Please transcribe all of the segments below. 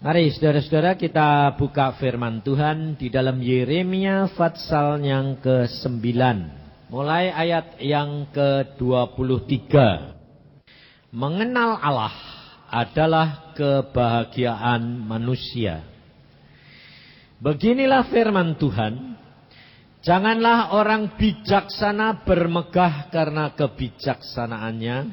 Mari saudara-saudara kita buka firman Tuhan di dalam Yeremia pasal yang ke-9. Mulai ayat yang ke-23. Mengenal Allah adalah kebahagiaan manusia. Beginilah firman Tuhan. Janganlah orang bijaksana bermegah karena kebijaksanaannya.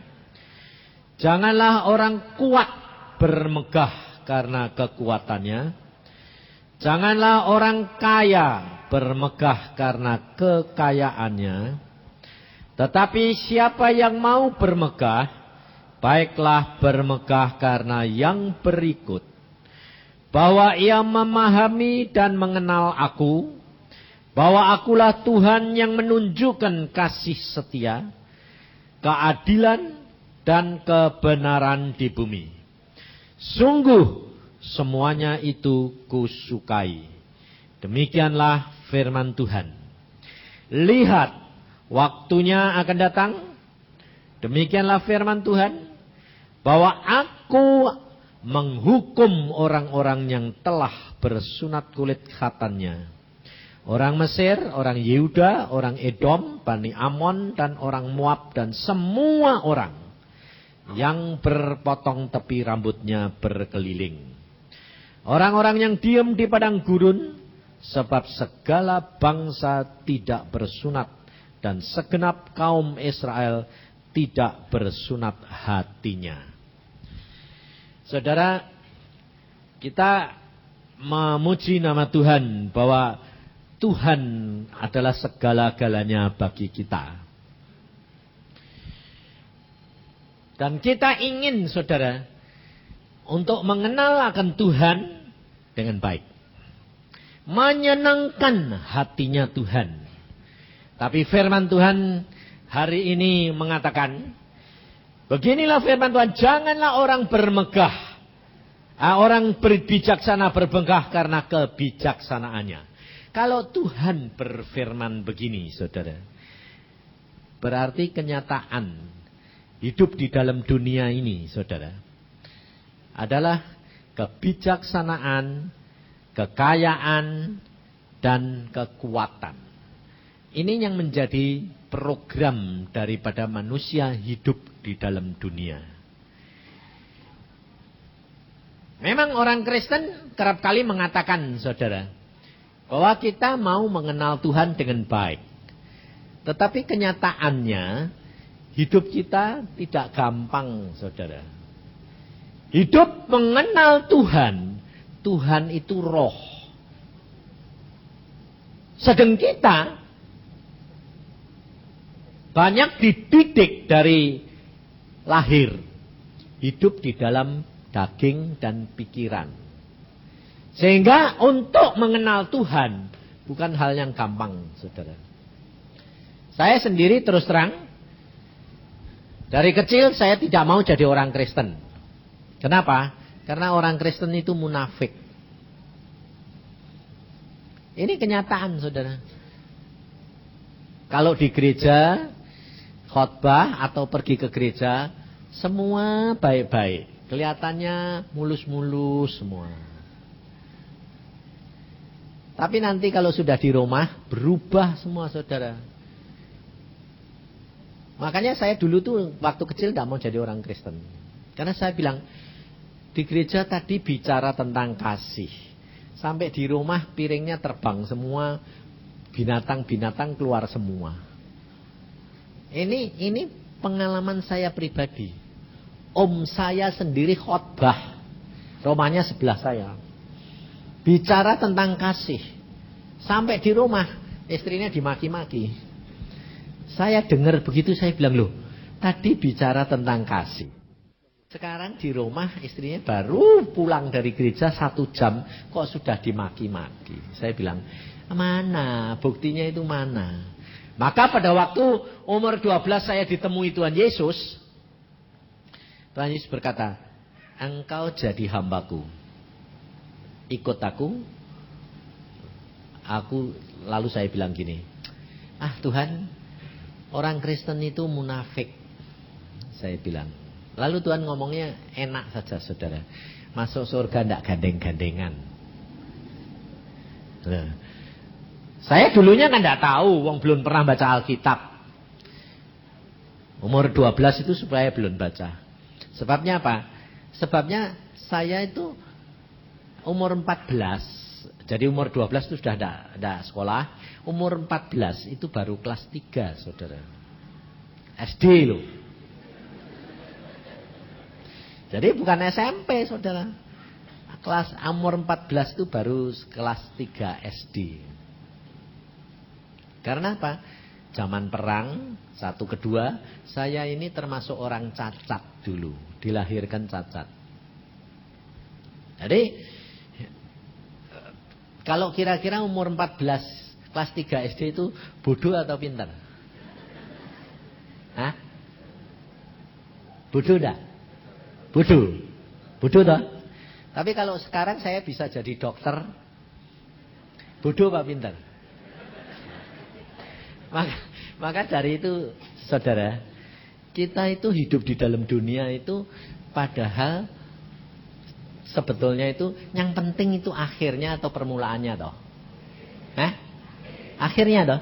Janganlah orang kuat bermegah karena kekuatannya. Janganlah orang kaya bermegah karena kekayaannya. Tetapi siapa yang mau bermegah, baiklah bermegah karena yang berikut. Bahwa ia memahami dan mengenal aku, bahwa akulah Tuhan yang menunjukkan kasih setia, keadilan dan kebenaran di bumi. Sungguh semuanya itu kusukai. Demikianlah firman Tuhan. Lihat, waktunya akan datang. Demikianlah firman Tuhan. Bahwa aku menghukum orang-orang yang telah bersunat kulit khatannya. Orang Mesir, orang Yehuda, orang Edom, Bani Amon, dan orang Moab, dan semua orang yang berpotong tepi rambutnya berkeliling. Orang-orang yang diam di padang gurun, sebab segala bangsa tidak bersunat, dan segenap kaum Israel tidak bersunat hatinya. Saudara, kita memuji nama Tuhan bahwa Tuhan adalah segala-galanya bagi kita. Dan kita ingin, saudara, untuk mengenal akan Tuhan dengan baik. Menyenangkan hatinya Tuhan. Tapi firman Tuhan hari ini mengatakan, beginilah firman Tuhan, janganlah orang bermegah. Orang berbijaksana bermegah karena kebijaksanaannya. Kalau Tuhan berfirman begini, saudara, berarti kenyataan hidup di dalam dunia ini, saudara, adalah kebijaksanaan, kekayaan, dan kekuatan. Ini yang menjadi program daripada manusia hidup di dalam dunia. Memang orang Kristen kerap kali mengatakan, saudara, bahwa kita mau mengenal Tuhan dengan baik. Tetapi kenyataannya, hidup kita tidak gampang, saudara. Hidup mengenal Tuhan. Tuhan itu roh. Sedang kita banyak dididik dari lahir. Hidup di dalam daging dan pikiran. Sehingga untuk mengenal Tuhan bukan hal yang gampang, saudara. Saya sendiri terus terang, dari kecil saya tidak mau jadi orang Kristen. Kenapa? Karena orang Kristen itu munafik. Ini kenyataan, saudara. Kalau di gereja, khotbah atau pergi ke gereja, semua baik-baik. Kelihatannya mulus-mulus semua. Tapi nanti kalau sudah di rumah, berubah semua, saudara. Makanya saya dulu tuh waktu kecil tidak mau jadi orang Kristen. Karena saya bilang, di gereja tadi bicara tentang kasih. Sampai di rumah piringnya terbang semua, binatang-binatang keluar semua. Ini pengalaman saya pribadi. Om saya sendiri khotbah, rumahnya sebelah saya. Bicara tentang kasih. Sampai di rumah, istrinya dimaki-maki. Saya dengar begitu, saya bilang, loh, tadi bicara tentang kasih. Sekarang di rumah istrinya baru pulang dari gereja 1 jam, kok sudah dimaki-maki. Saya bilang, mana buktinya itu mana? Maka pada waktu umur 12 saya ditemui Tuhan Yesus. Tuhan Yesus berkata, engkau jadi hambaku, ikut aku. Lalu saya bilang gini, Tuhan, orang Kristen itu munafik, saya bilang. Lalu Tuhan ngomongnya enak saja, saudara. Masuk surga ndak gandeng-gandengan. Loh. Saya dulunya kan ndak tahu, wong belum pernah baca Alkitab. Umur 12 itu supaya belum baca. Sebabnya apa? Sebabnya saya itu umur 14. Jadi umur 12 itu sudah ada sekolah. Umur 14 itu baru kelas 3, saudara. SD loh. Jadi bukan SMP, saudara. Kelas umur 14 itu baru kelas 3 SD. Karena apa? Zaman perang, 1 kedua, saya ini termasuk orang cacat dulu. Dilahirkan cacat. Jadi, kalau kira-kira umur 14, kelas 3 SD itu bodoh atau pintar? Hah? Bodoh enggak? Bodoh. Bodoh toh? Tapi kalau sekarang saya bisa jadi dokter, bodoh apa pintar? Maka dari itu, saudara, kita itu hidup di dalam dunia itu padahal sebetulnya itu yang penting itu akhirnya atau permulaannya toh. Akhirnya toh.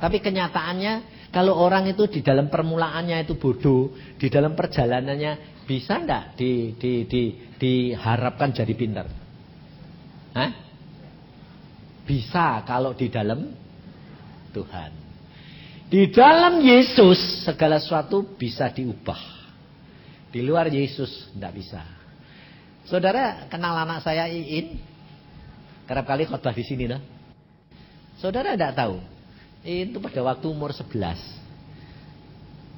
Tapi kenyataannya kalau orang itu di dalam permulaannya itu bodoh, di dalam perjalanannya bisa enggak diharapkan jadi pintar? Bisa kalau di dalam Tuhan. Di dalam Yesus segala sesuatu bisa diubah. Di luar Yesus tidak bisa. Saudara kenal anak saya Iin? Kerap kali khotbah di sini dah. Saudara tidak tahu? Iin itu pada waktu umur 11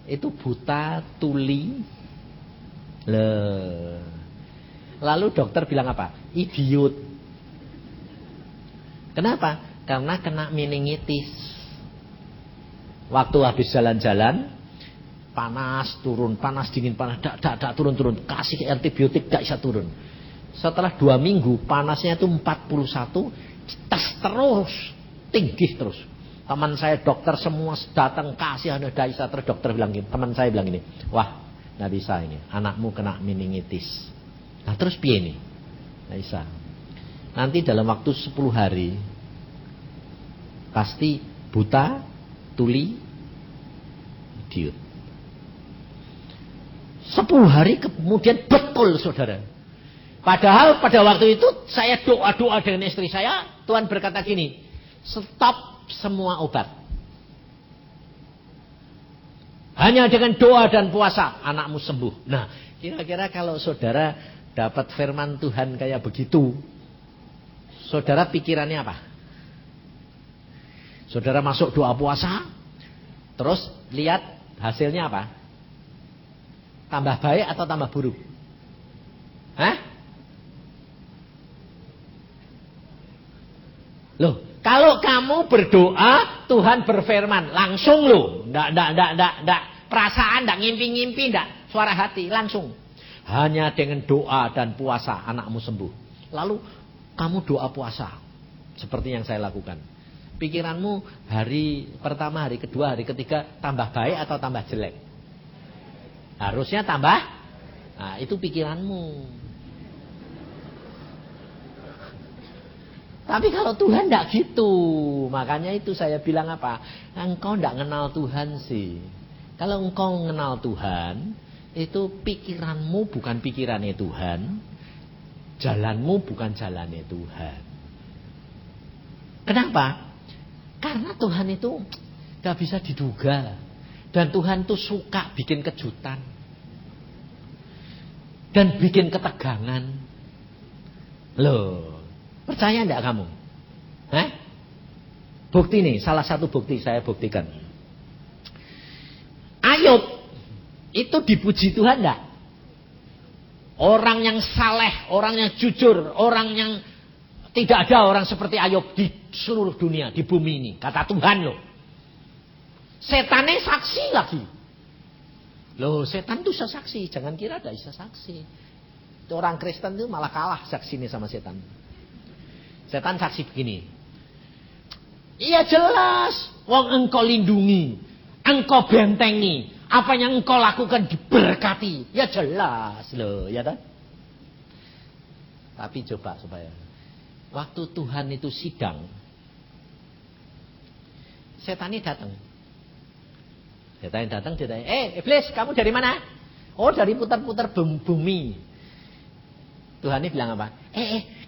itu buta tuli. Lalu dokter bilang apa? Idiot. Kenapa? Karena kena meningitis. Waktu habis jalan-jalan, panas turun, panas dingin, panas dak turun. Kasih antibiotik gak bisa turun. Setelah 2 minggu panasnya itu 41, tes terus, tinggi terus. Teman saya dokter semua datang kasih ada bisa terus dokter bilang gini, teman saya bilang gini, wah nggak bisa ini, anakmu kena meningitis. Nah terus piye nih? Nggak bisa. Nanti dalam waktu 10 hari pasti buta, tuli, idiot. 10 hari kemudian betul, saudara. Padahal pada waktu itu saya doa-doa dengan istri saya, Tuhan berkata gini, stop semua obat. Hanya dengan doa dan puasa anakmu sembuh. Nah, kira-kira kalau saudara dapat firman Tuhan kayak begitu, saudara pikirannya apa? Saudara masuk doa puasa, terus lihat hasilnya apa? Tambah baik atau tambah buruk? Loh, kalau kamu berdoa, Tuhan berfirman, langsung loh. Nggak perasaan, nggak ngimpi-ngimpi, nggak suara hati, langsung. Hanya dengan doa dan puasa anakmu sembuh. Lalu kamu doa puasa seperti yang saya lakukan. Pikiranmu hari pertama, hari kedua, hari ketiga tambah baik atau tambah jelek? Harusnya tambah. Nah, itu pikiranmu. Tapi kalau Tuhan tidak gitu. Makanya itu saya bilang apa? Engkau tidak kenal Tuhan sih. Kalau engkau mengenal Tuhan, itu pikiranmu bukan pikirannya Tuhan, jalanmu bukan jalannya Tuhan. Kenapa? Karena Tuhan itu gak bisa diduga. Dan Tuhan itu suka bikin kejutan. Dan bikin ketegangan. Loh, percaya enggak kamu? Bukti nih, salah satu bukti saya buktikan. Ayub itu dipuji Tuhan enggak? Orang yang saleh, orang yang jujur, orang yang tidak ada orang seperti Ayub di seluruh dunia, di bumi ini. Kata Tuhan loh. Setannya saksi lagi. Loh, setan itu bisa saksi. Jangan kira tidak bisa saksi. Itu orang Kristen itu malah kalah saksinya sama setan. Setan saksi begini. Iya jelas. Wong engkau lindungi. Engkau bentengi. Apa yang engkau lakukan diberkati. Ya jelas loh. Ya kan? Tapi coba supaya waktu Tuhan itu sidang, setan ini datang. Setan datang, dia tanya, iblis, kamu dari mana? Oh, dari putar-putar bumi. Tuhan ini bilang apa?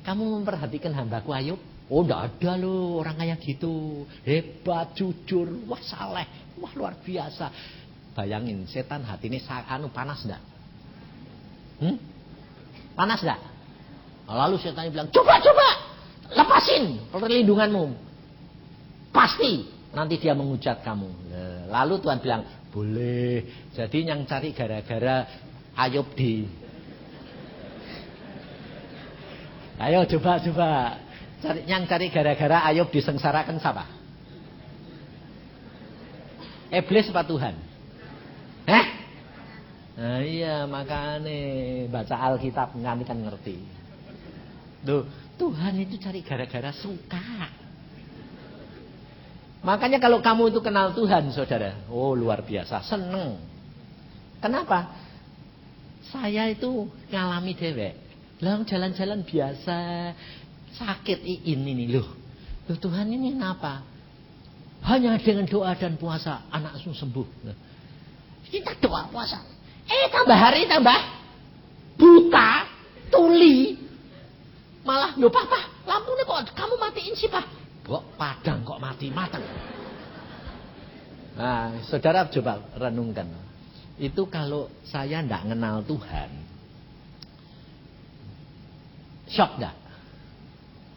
Kamu memperhatikan hambaku Ayub? Oh, enggak ada loh orang kayak gitu. Hebat, jujur, wah saleh, wah luar biasa. Bayangin, setan hati ini panas enggak? Panas enggak? Lalu setan bilang, coba, lepasin perlindunganmu. Pasti nanti dia menghujat kamu. Lalu Tuhan bilang, boleh. Jadi yang cari gara-gara Ayub di. Ayo coba. Yang cari gara-gara Ayub disengsarakan siapa? Iblis apa Tuhan? Nah iya, makanya baca Alkitab nanti kan ngerti. Tuh, Tuhan itu cari gara-gara suka. Makanya kalau kamu itu kenal Tuhan, saudara, oh luar biasa, seneng. Kenapa? Saya itu ngalami dewek. Lalu jalan-jalan biasa, sakit ini loh. Tuhan ini kenapa? Hanya dengan doa dan puasa anakmu sembuh. Kita doa puasa. Tambah hari tambah buta, tuli. Malah, loh papa, lampunya kok kamu matiin sih pak? Kok padang kok mati matang. Nah, saudara coba renungkan. Itu kalau saya tidak kenal Tuhan, shock enggak?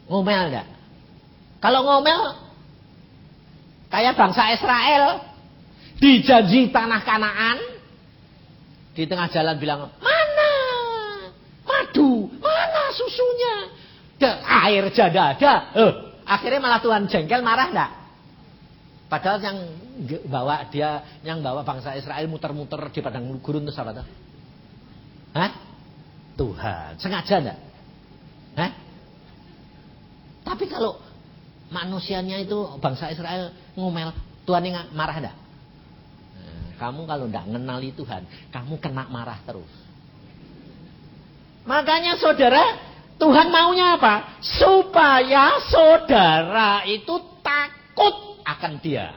Ngomel enggak? Kalau ngomel, kayak bangsa Israel, dijanji tanah Kanaan, di tengah jalan bilang, mana madu, mana susunya, air jada ada. Akhirnya malah Tuhan jengkel, marah enggak? Padahal yang bawa bangsa Israel muter-muter di padang gurun itu siapa tuh? Tuhan. Sengaja enggak? Tapi kalau manusianya itu bangsa Israel ngomel, Tuhan ini marah enggak? Kamu kalau enggak mengenali Tuhan, kamu kena marah terus. Makanya saudara, Tuhan maunya apa? Supaya saudara itu takut akan Dia.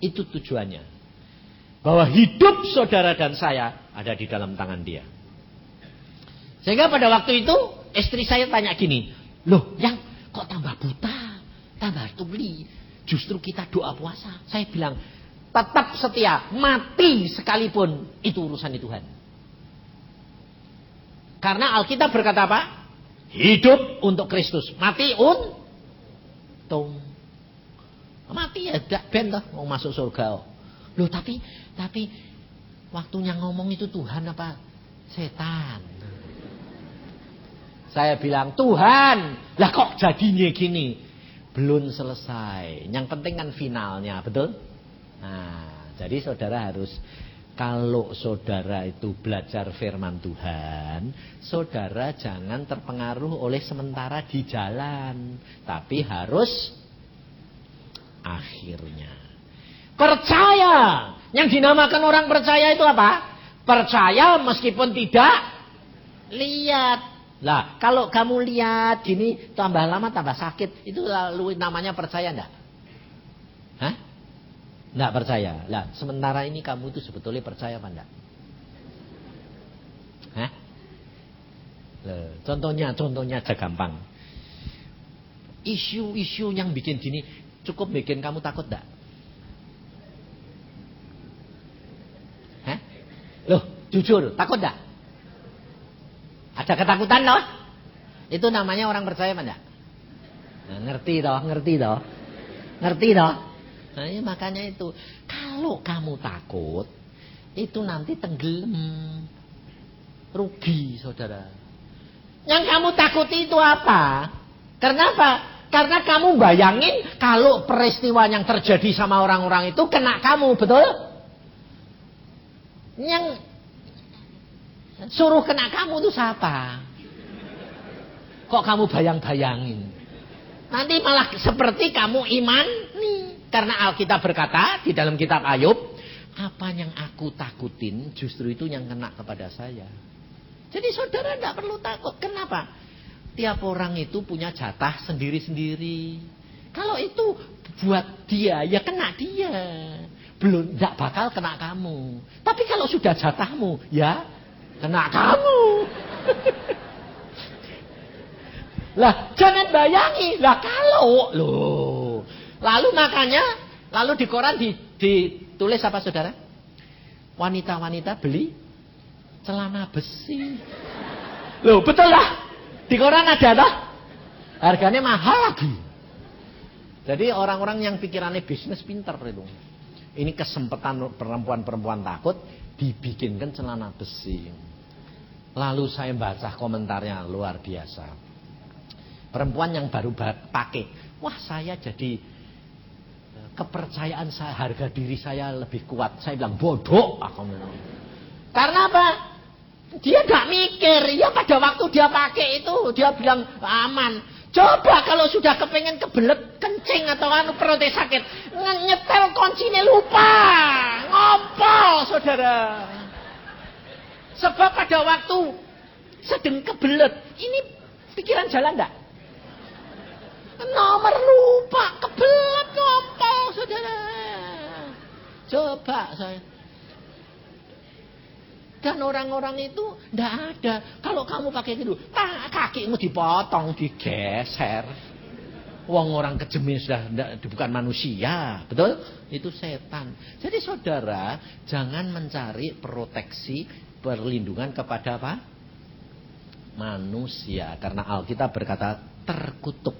Itu tujuannya. Bahwa hidup saudara dan saya ada di dalam tangan Dia. Sehingga pada waktu itu istri saya tanya gini, loh yang kok tambah buta, tambah tuli, justru kita doa puasa. Saya bilang, tetap setia, mati sekalipun itu urusan Tuhan. Karena Alkitab berkata apa? Hidup untuk Kristus, mati untung. Mati ya dak ben toh mau masuk surga. Loh tapi waktunya ngomong itu Tuhan apa setan? Saya bilang, Tuhan, lah kok jadinya gini? Belum selesai. Yang penting kan finalnya, betul? Nah, jadi saudara harus, kalau saudara itu belajar firman Tuhan, saudara jangan terpengaruh oleh sementara di jalan, tapi harus akhirnya. Percaya. Yang dinamakan orang percaya itu apa? Percaya meskipun tidak lihat. Lah, kalau kamu lihat gini tambah lama tambah sakit, itu lalu namanya percaya enggak? Enggak percaya. Lah, sementara ini kamu itu sebetulnya percaya apa enggak? Contohnya aja gampang. Isu-isu yang bikin gini cukup bikin kamu takut enggak? Loh, jujur, takut enggak? Ada ketakutan loh. Itu namanya orang percaya apa enggak? Nah, ngerti toh. Nah, ya, makanya itu, kalau kamu takut, itu nanti tenggelam. Rugi, saudara. Yang kamu takuti itu apa? Kenapa? Karena kamu bayangin kalau peristiwa yang terjadi sama orang-orang itu kena kamu, betul? Yang suruh kena kamu itu siapa? Kok kamu bayang-bayangin? Nanti malah seperti kamu iman nih. Karena Alkitab berkata di dalam kitab Ayub, apa yang aku takutin justru itu yang kena kepada saya. Jadi saudara tidak perlu takut. Kenapa? Tiap orang itu punya jatah sendiri-sendiri. Kalau itu buat dia, ya kena dia. Belum, tidak bakal kena kamu. Tapi kalau sudah jatahmu, ya kena kamu. Lah, jangan bayangi. Lah kalau, loh. Lalu makanya, lalu di koran ditulis apa saudara? Wanita-wanita beli celana besi. Loh, betul lah. Di koran ada toh? Harganya mahal lagi. Jadi orang-orang yang pikirannya bisnis pintar itu. Ini kesempatan perempuan-perempuan takut dibikinkan celana besi. Lalu saya baca komentarnya luar biasa. Perempuan yang baru pakai, wah saya jadi kepercayaan saya, harga diri saya lebih kuat. Saya bilang bodoh. Karena apa? Dia gak mikir. Ya pada waktu dia pakai itu dia bilang aman. Coba kalau sudah kepengen kebelet kencing atau perutnya sakit, nyetel kuncinya lupa, ngompol saudara. Sebab pada waktu sedang kebelet, ini pikiran jalan enggak? Nomor lupa, kebelet ngompol saudara. Coba saya. Dan orang-orang itu tidak ada. Kalau kamu pakai gitu, kakimu dipotong, digeser. Wong orang kejemis sudah bukan manusia, betul? Itu setan. Jadi saudara, jangan mencari proteksi, perlindungan kepada apa? Manusia. Karena Alkitab berkata terkutuk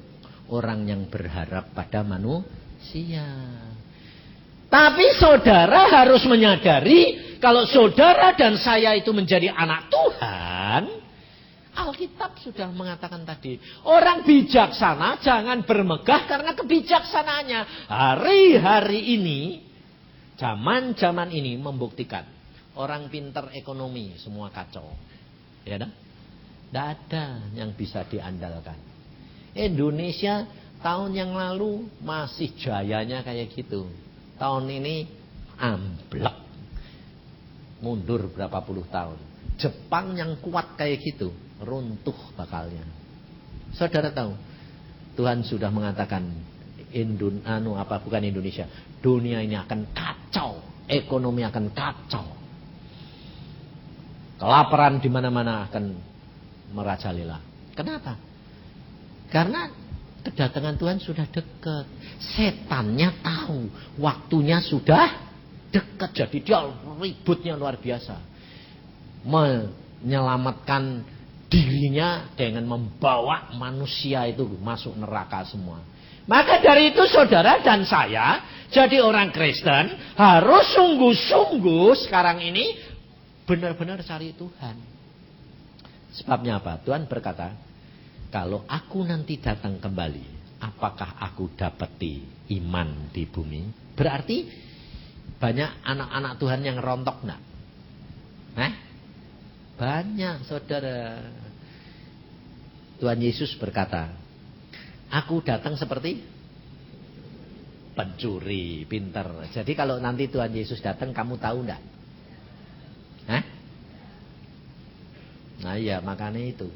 orang yang berharap pada manusia. Tapi saudara harus menyadari, kalau saudara dan saya itu menjadi anak Tuhan, Alkitab sudah mengatakan tadi, orang bijaksana jangan bermegah karena kebijaksanaannya. Hari-hari ini, zaman-zaman ini membuktikan orang pintar ekonomi semua kacau. Ya kan? Tidak ada yang bisa diandalkan. Indonesia tahun yang lalu masih jayanya kayak gitu. Tahun ini amblek. Mundur berapa puluh tahun. Jepang yang kuat kayak gitu, runtuh bakalnya. Saudara tahu, Tuhan sudah mengatakan bukan Indonesia, dunia ini akan kacau, ekonomi akan kacau. Kelaparan di mana-mana akan merajalela. Kenapa? Karena kedatangan Tuhan sudah dekat. Setannya tahu waktunya sudah dekat, jadi dia ributnya luar biasa. Menyelamatkan dirinya dengan membawa manusia itu masuk neraka semua. Maka dari itu saudara dan saya jadi orang Kristen harus sungguh-sungguh sekarang ini benar-benar cari Tuhan. Sebabnya apa? Tuhan berkata, kalau aku nanti datang kembali, apakah aku dapati iman di bumi? Berarti banyak anak-anak Tuhan yang rontok enggak? Banyak saudara. Tuhan Yesus berkata, aku datang seperti pencuri, pintar. Jadi kalau nanti Tuhan Yesus datang, kamu tahu enggak? Nah iya, makanya itu.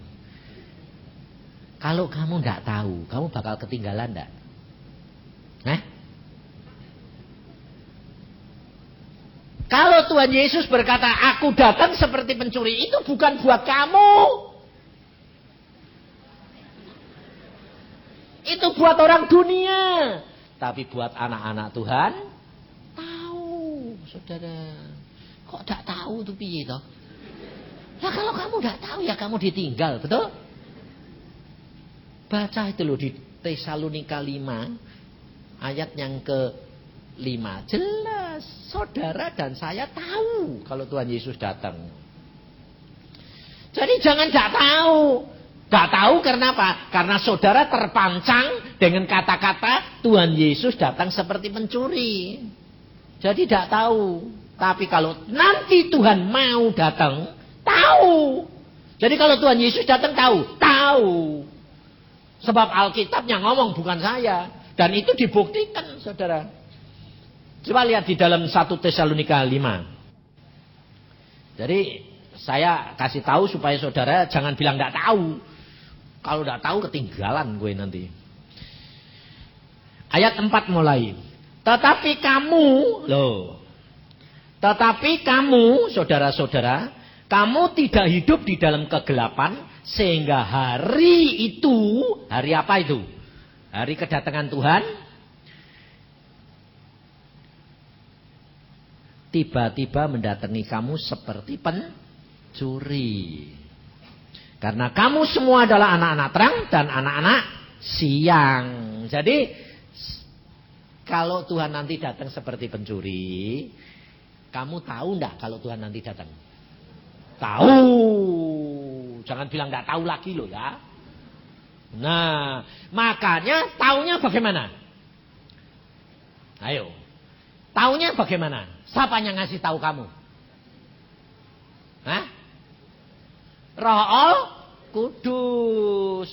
Kalau kamu enggak tahu, kamu bakal ketinggalan enggak? Kalau Tuhan Yesus berkata, aku datang seperti pencuri, itu bukan buat kamu. Itu buat orang dunia. Tapi buat anak-anak Tuhan, tahu, saudara. Kok tidak tahu itu piye toh? Nah kalau kamu tidak tahu ya kamu ditinggal, betul? Baca itu loh di Tesalonika 5 ayat yang ke-5. Jelas saudara dan saya tahu kalau Tuhan Yesus datang. Jadi jangan tidak tahu. Tidak tahu karena apa? Karena saudara terpancang dengan kata-kata Tuhan Yesus datang seperti pencuri. Jadi tidak tahu. Tapi kalau nanti Tuhan mau datang, tahu. Jadi kalau Tuhan Yesus datang tahu. Sebab Alkitab yang ngomong bukan saya. Dan itu dibuktikan saudara. Coba lihat di dalam 1 Tesalonika 5. Jadi saya kasih tahu supaya saudara jangan bilang tidak tahu. Kalau tidak tahu ketinggalan gue nanti. Ayat 4 mulai. Tetapi kamu, saudara-saudara, kamu tidak hidup di dalam kegelapan, sehingga hari itu, hari apa itu? Hari kedatangan Tuhan, tiba-tiba mendatangi kamu seperti pencuri. Karena kamu semua adalah anak-anak terang dan anak-anak siang. Jadi kalau Tuhan nanti datang seperti pencuri, kamu tahu enggak kalau Tuhan nanti datang? Tahu. Jangan bilang enggak tahu lagi loh ya. Nah, makanya taunya bagaimana? Ayo. Taunya bagaimana? Siapa yang ngasih tahu kamu? Hah? Roh Kudus.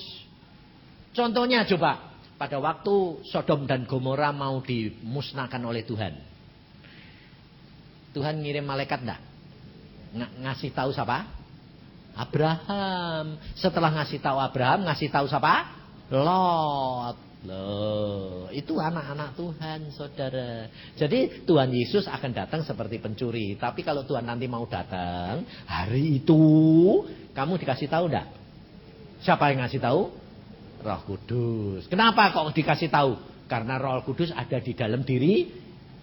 Contohnya coba. Pada waktu Sodom dan Gomora mau dimusnahkan oleh Tuhan. Tuhan ngirim malaikat enggak? Ngasih tahu siapa? Abraham. Setelah ngasih tahu Abraham, ngasih tahu siapa? Lot. Loh, itu anak-anak Tuhan, saudara. Jadi Tuhan Yesus akan datang seperti pencuri. Tapi kalau Tuhan nanti mau datang, hari itu kamu dikasih tahu enggak? Siapa yang ngasih tahu? Roh Kudus. Kenapa kok dikasih tahu? Karena Roh Kudus ada di dalam diri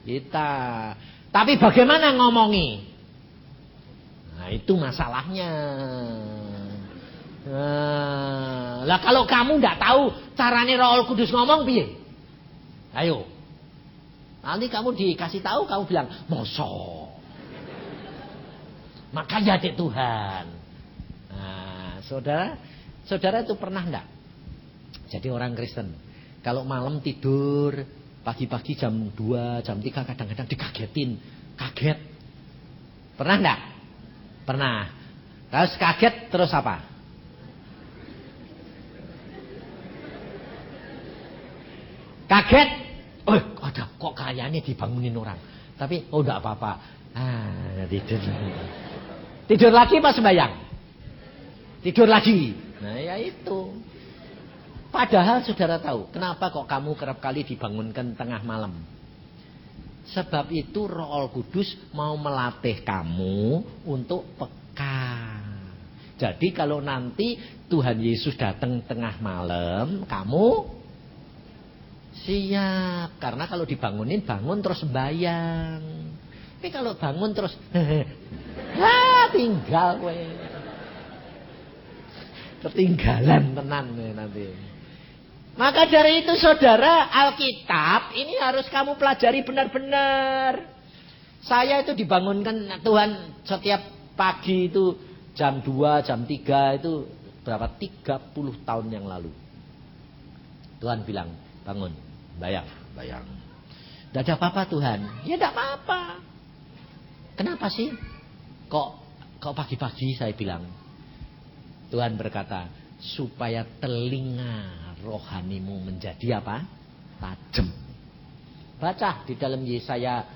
kita. Tapi bagaimana ngomongi? Nah, itu masalahnya. Lah kalau kamu enggak tahu caranya Roh Kudus ngomong piye? Ayo. Nanti kamu dikasih tahu, kamu bilang, "Mosok." Makanya adik Tuhan. Nah, saudara itu pernah enggak? Jadi orang Kristen, kalau malam tidur, pagi-pagi jam 2, jam 3 kadang-kadang dikagetin. Kaget. Pernah enggak? Pernah. Terus kaget terus apa? Kaget. Oh, ada kok kayaknya dibangunin orang. Tapi enggak apa-apa. Tidur. Tidur lagi pas sembahyang? Tidur lagi. Nah, ya itu. Padahal saudara tahu, kenapa kok kamu kerap kali dibangunkan tengah malam? Sebab itu Roh Kudus mau melatih kamu untuk peka. Jadi kalau nanti Tuhan Yesus datang tengah malam, kamu siap. Karena kalau dibangunin, bangun terus sembahyang. Tapi kalau bangun terus, tinggal we. Ketinggalan tenan nanti. Maka dari itu saudara, Alkitab ini harus kamu pelajari benar-benar. Saya itu dibangunkan Tuhan setiap pagi itu jam 2, jam 3 itu berapa? 30 tahun yang lalu. Tuhan bilang, bangun, bayang. Tidak ada apa-apa Tuhan. Ya tidak apa-apa. Kenapa sih? Kok pagi-pagi saya bilang? Tuhan berkata, supaya telinga rohanimu menjadi apa? Tajam. Baca di dalam Yesaya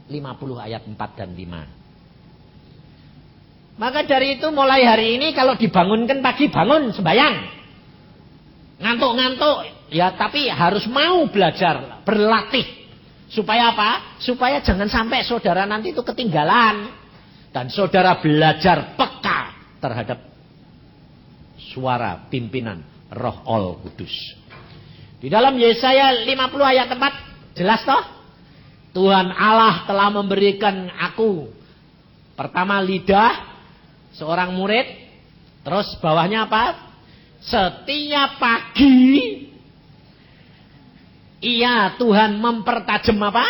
50 ayat 4 dan 5. Maka dari itu mulai hari ini kalau dibangunkan pagi, bangun sembahyang. Ngantuk-ngantuk ya, tapi harus mau belajar, berlatih. Supaya apa? Supaya jangan sampai saudara nanti itu ketinggalan. Dan saudara belajar peka terhadap suara pimpinan Roh Kudus. Di dalam Yesaya 50 ayat 4 jelas toh? Tuhan Allah telah memberikan aku pertama lidah seorang murid, terus bawahnya apa? Setiap pagi iya Tuhan mempertajam apa?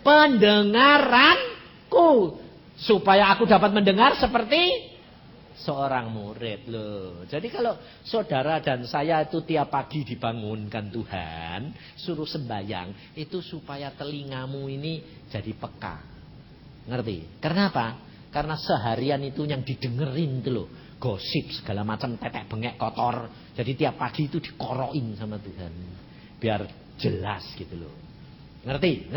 Pendengaranku, supaya aku dapat mendengar seperti seorang murid loh. Jadi kalau saudara dan saya itu tiap pagi dibangunkan Tuhan, suruh sembahyang, itu supaya telingamu ini jadi peka. Ngerti? Karena apa? Karena seharian itu yang didengerin itu loh, gosip segala macam, tetek bengek kotor. Jadi tiap pagi itu dikoroin sama Tuhan, biar jelas gitu loh. Ngerti?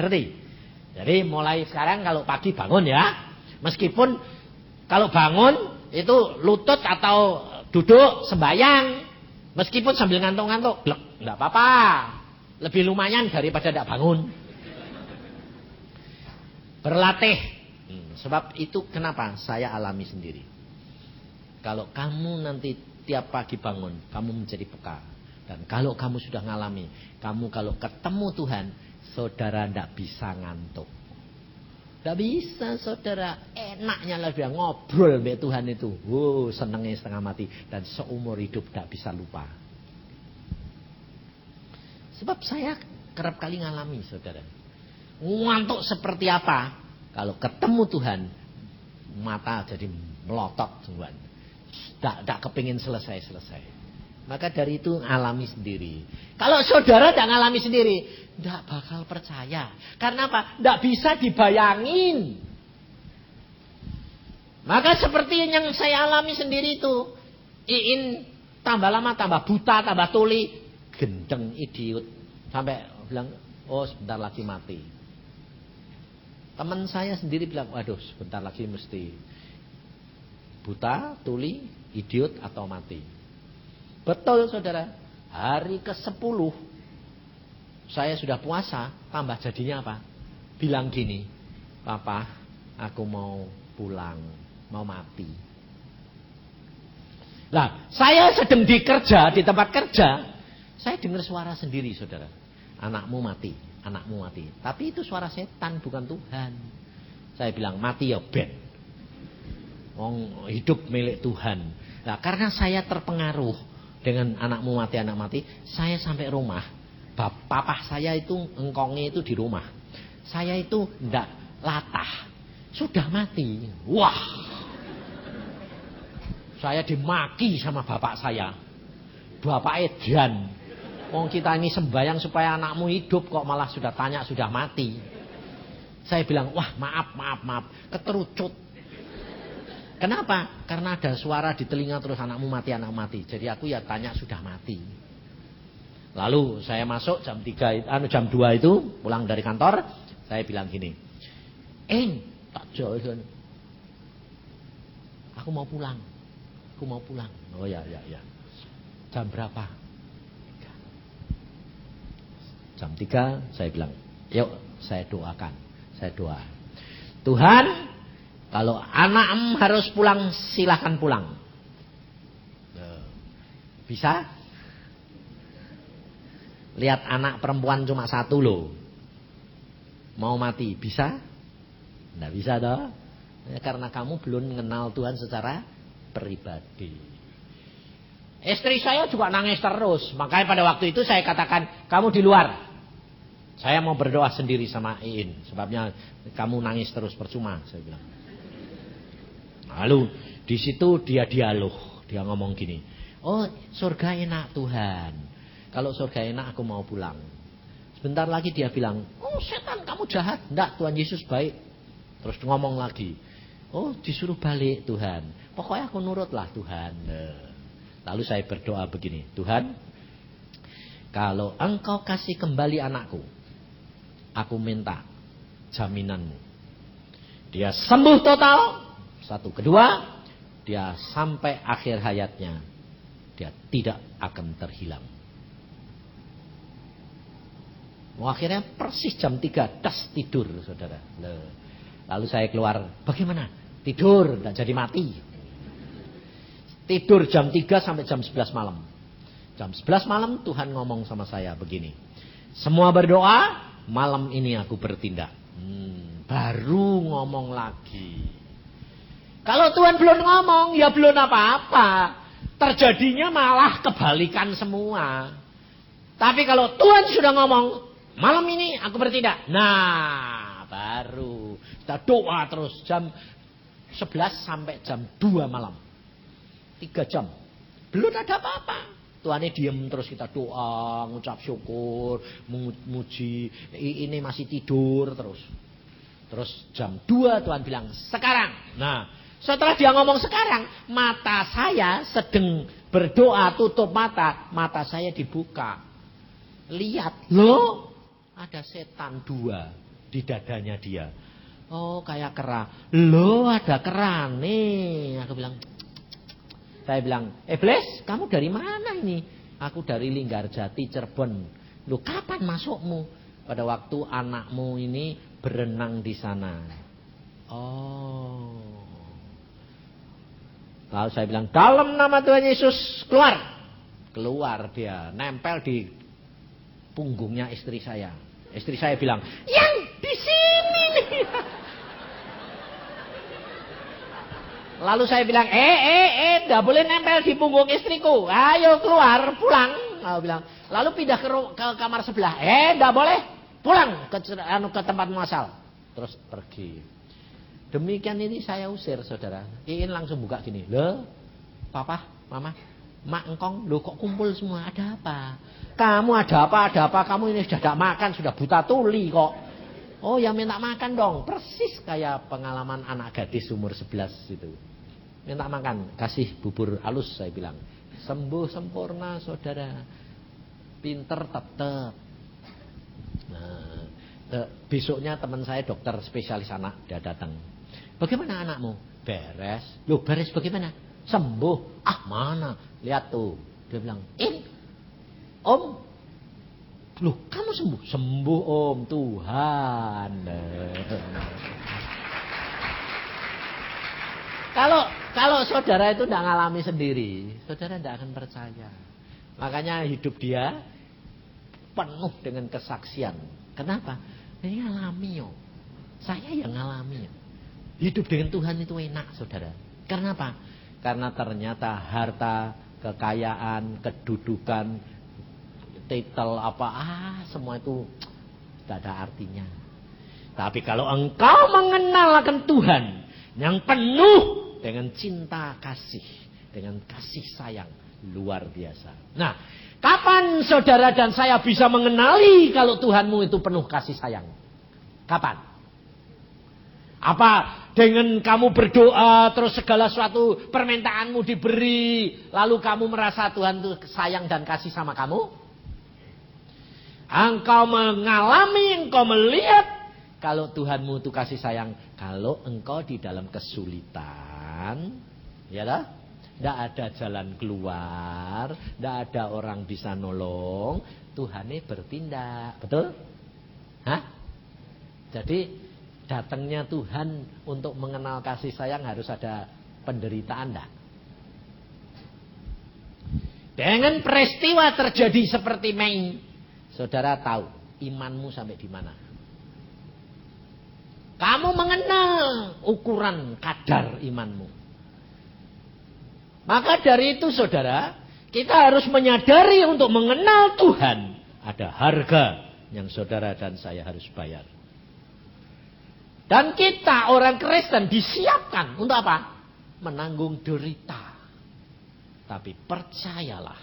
Jadi mulai sekarang kalau pagi bangun ya, meskipun kalau bangun itu lutut atau duduk sembahyang. Meskipun sambil ngantuk-ngantuk, enggak apa-apa. Lebih lumayan daripada tidak bangun. Berlatih. Sebab itu kenapa saya alami sendiri. Kalau kamu nanti tiap pagi bangun, kamu menjadi peka. Dan kalau kamu sudah ngalami, kamu kalau ketemu Tuhan, saudara tidak bisa ngantuk. Tidak bisa saudara, enaknya lah dia ngobrol dengan Tuhan itu. Senangnya setengah mati. Dan seumur hidup tidak bisa lupa. Sebab saya kerap kali ngalami saudara. Ngantuk seperti apa? Kalau ketemu Tuhan, mata jadi melotot Tuhan. Tidak kepingin selesai-selesai. Maka dari itu alami sendiri. Kalau saudara tidak ngalami sendiri, tidak bakal percaya. Karena apa? Tidak bisa dibayangin. Maka seperti yang saya alami sendiri itu. Iin tambah lama, tambah buta, tambah tuli. Gendeng, idiot. Sampai bilang, oh sebentar lagi mati. Teman saya sendiri bilang, waduh sebentar lagi mesti buta, tuli, idiot atau mati. Betul saudara. Hari ke-10 saya sudah puasa. Tambah jadinya apa? Bilang gini, Papa aku mau pulang, mau mati. Nah saya sedang dikerja, di tempat kerja. Saya dengar suara sendiri saudara. Anakmu mati, anakmu mati. Tapi itu suara setan bukan Tuhan. Saya bilang mati ya ben. Hidup milik Tuhan. Nah karena saya terpengaruh dengan anakmu mati, anak mati, saya sampai rumah. Papa saya itu engkongnya itu di rumah. Saya itu ndak latah. Sudah mati. Wah. Saya dimaki sama bapak saya. Bapak edan. Wong kita ini sembahyang supaya anakmu hidup kok malah sudah tanya sudah mati. Saya bilang, wah maaf. Keterucut. Kenapa? Karena ada suara di telinga terus anakmu mati, anak mati. Jadi aku ya tanya sudah mati. Lalu saya masuk jam 2 itu pulang dari kantor, saya bilang gini. Tak jauh. Aku mau pulang. Oh ya. Jam berapa? Jam 3 saya bilang, yuk saya doakan. Saya doa. Tuhan, kalau anak harus pulang, silahkan pulang. Bisa? Lihat anak perempuan cuma 1 loh. Mau mati, bisa? Tidak bisa toh? Ya, karena kamu belum mengenal Tuhan secara pribadi. Istri saya juga nangis terus. Makanya pada waktu itu saya katakan, kamu di luar. Saya mau berdoa sendiri sama Iin. Sebabnya kamu nangis terus percuma, saya bilang. Lalu di situ dia dialog, dia ngomong gini, oh surga enak Tuhan, kalau surga enak aku mau pulang. Sebentar lagi dia bilang, oh setan kamu jahat, enggak Tuhan Yesus baik. Terus ngomong lagi, oh disuruh balik Tuhan, pokoknya aku nurutlah Tuhan. Lalu saya berdoa begini, Tuhan, kalau engkau kasih kembali anakku, aku minta jaminanmu, dia sembuh total. 1, 2, dia sampai akhir hayatnya dia tidak akan terhilang. Akhirnya persis jam 3 das tidur saudara. Lalu saya keluar, bagaimana? Tidur, tidak jadi mati. Tidur jam 3 sampai jam 11 malam. Jam 11 malam Tuhan ngomong sama saya begini, semua berdoa, malam ini aku bertindak. Baru ngomong lagi. Kalau Tuhan belum ngomong, ya belum apa-apa. Terjadinya malah kebalikan semua. Tapi kalau Tuhan sudah ngomong, malam ini aku bertindak. Nah, baru kita doa terus jam 11 sampai jam 2 malam. 3 jam. Belum ada apa-apa. Tuhannya diem terus kita doa, ngucap syukur, muji. Ini masih tidur terus. Terus jam 2 Tuhan bilang, sekarang. Nah, setelah dia ngomong sekarang, mata saya sedang berdoa, tutup mata, mata saya dibuka. Lihat, loh, ada setan 2 di dadanya dia. Oh, kayak kera. Loh, ada kera nih. Aku bilang, Saya bilang, Iblis, kamu dari mana ini? Aku dari Linggarjati, Cirebon. Lu kapan masukmu? Pada waktu anakmu ini berenang di sana. Oh. Lalu saya bilang, dalam nama Tuhan Yesus, keluar. Keluar dia, nempel di punggungnya istri saya. Istri saya bilang, yang di sini nih. Lalu saya bilang, enggak boleh nempel di punggung istriku. Ayo keluar, pulang. Lalu pindah ke kamar sebelah. Enggak boleh, pulang ke tempat asal. Terus pergi. Demikian ini saya usir, saudara. Iin langsung buka gini. Loh, papa, mama, mak, engkong, loh kok kumpul semua? Ada apa? Kamu ada apa? Ada apa? Kamu ini sudah tidak makan, sudah buta tuli kok. Oh ya minta makan dong. Persis kayak pengalaman anak gadis umur 11 itu. Minta makan, kasih bubur halus saya bilang. Sembuh sempurna saudara. Pinter tetap. Nah, besoknya teman saya dokter spesialis anak dia datang. Bagaimana anakmu? Beres. Loh beres bagaimana? Sembuh. Ah mana? Lihat tuh. Dia bilang, Om. Loh kamu sembuh? Sembuh Om, Tuhan. Kalau saudara itu tidak ngalami sendiri, saudara tidak akan percaya. Makanya hidup dia penuh dengan kesaksian. Kenapa? Ini ngalami yo. Saya yang ngalami yo. Hidup dengan Tuhan itu enak saudara. Karena apa? Karena ternyata harta, kekayaan, kedudukan, titel semua itu tidak ada artinya. Tapi kalau engkau mengenal akan Tuhan yang penuh dengan cinta kasih, dengan kasih sayang luar biasa. Nah, kapan saudara dan saya bisa mengenali kalau Tuhanmu itu penuh kasih sayang? Kapan? Apa dengan kamu berdoa terus segala suatu permintaanmu diberi, lalu kamu merasa Tuhan itu sayang dan kasih sama kamu? Engkau mengalami, engkau melihat kalau Tuhanmu itu kasih sayang, kalau engkau di dalam kesulitan, ya lah, tidak ada jalan keluar, tidak ada orang bisa nolong, Tuhannya bertindak, betul? Hah? Jadi datangnya Tuhan untuk mengenal kasih sayang harus ada penderitaan, enggak? Dengan peristiwa terjadi seperti Mei, saudara tahu imanmu sampai di mana? Kamu mengenal ukuran kadar imanmu. Maka dari itu saudara, kita harus menyadari untuk mengenal Tuhan. Ada harga yang saudara dan saya harus bayar. Dan kita orang Kristen disiapkan untuk apa? Menanggung derita. Tapi percayalah,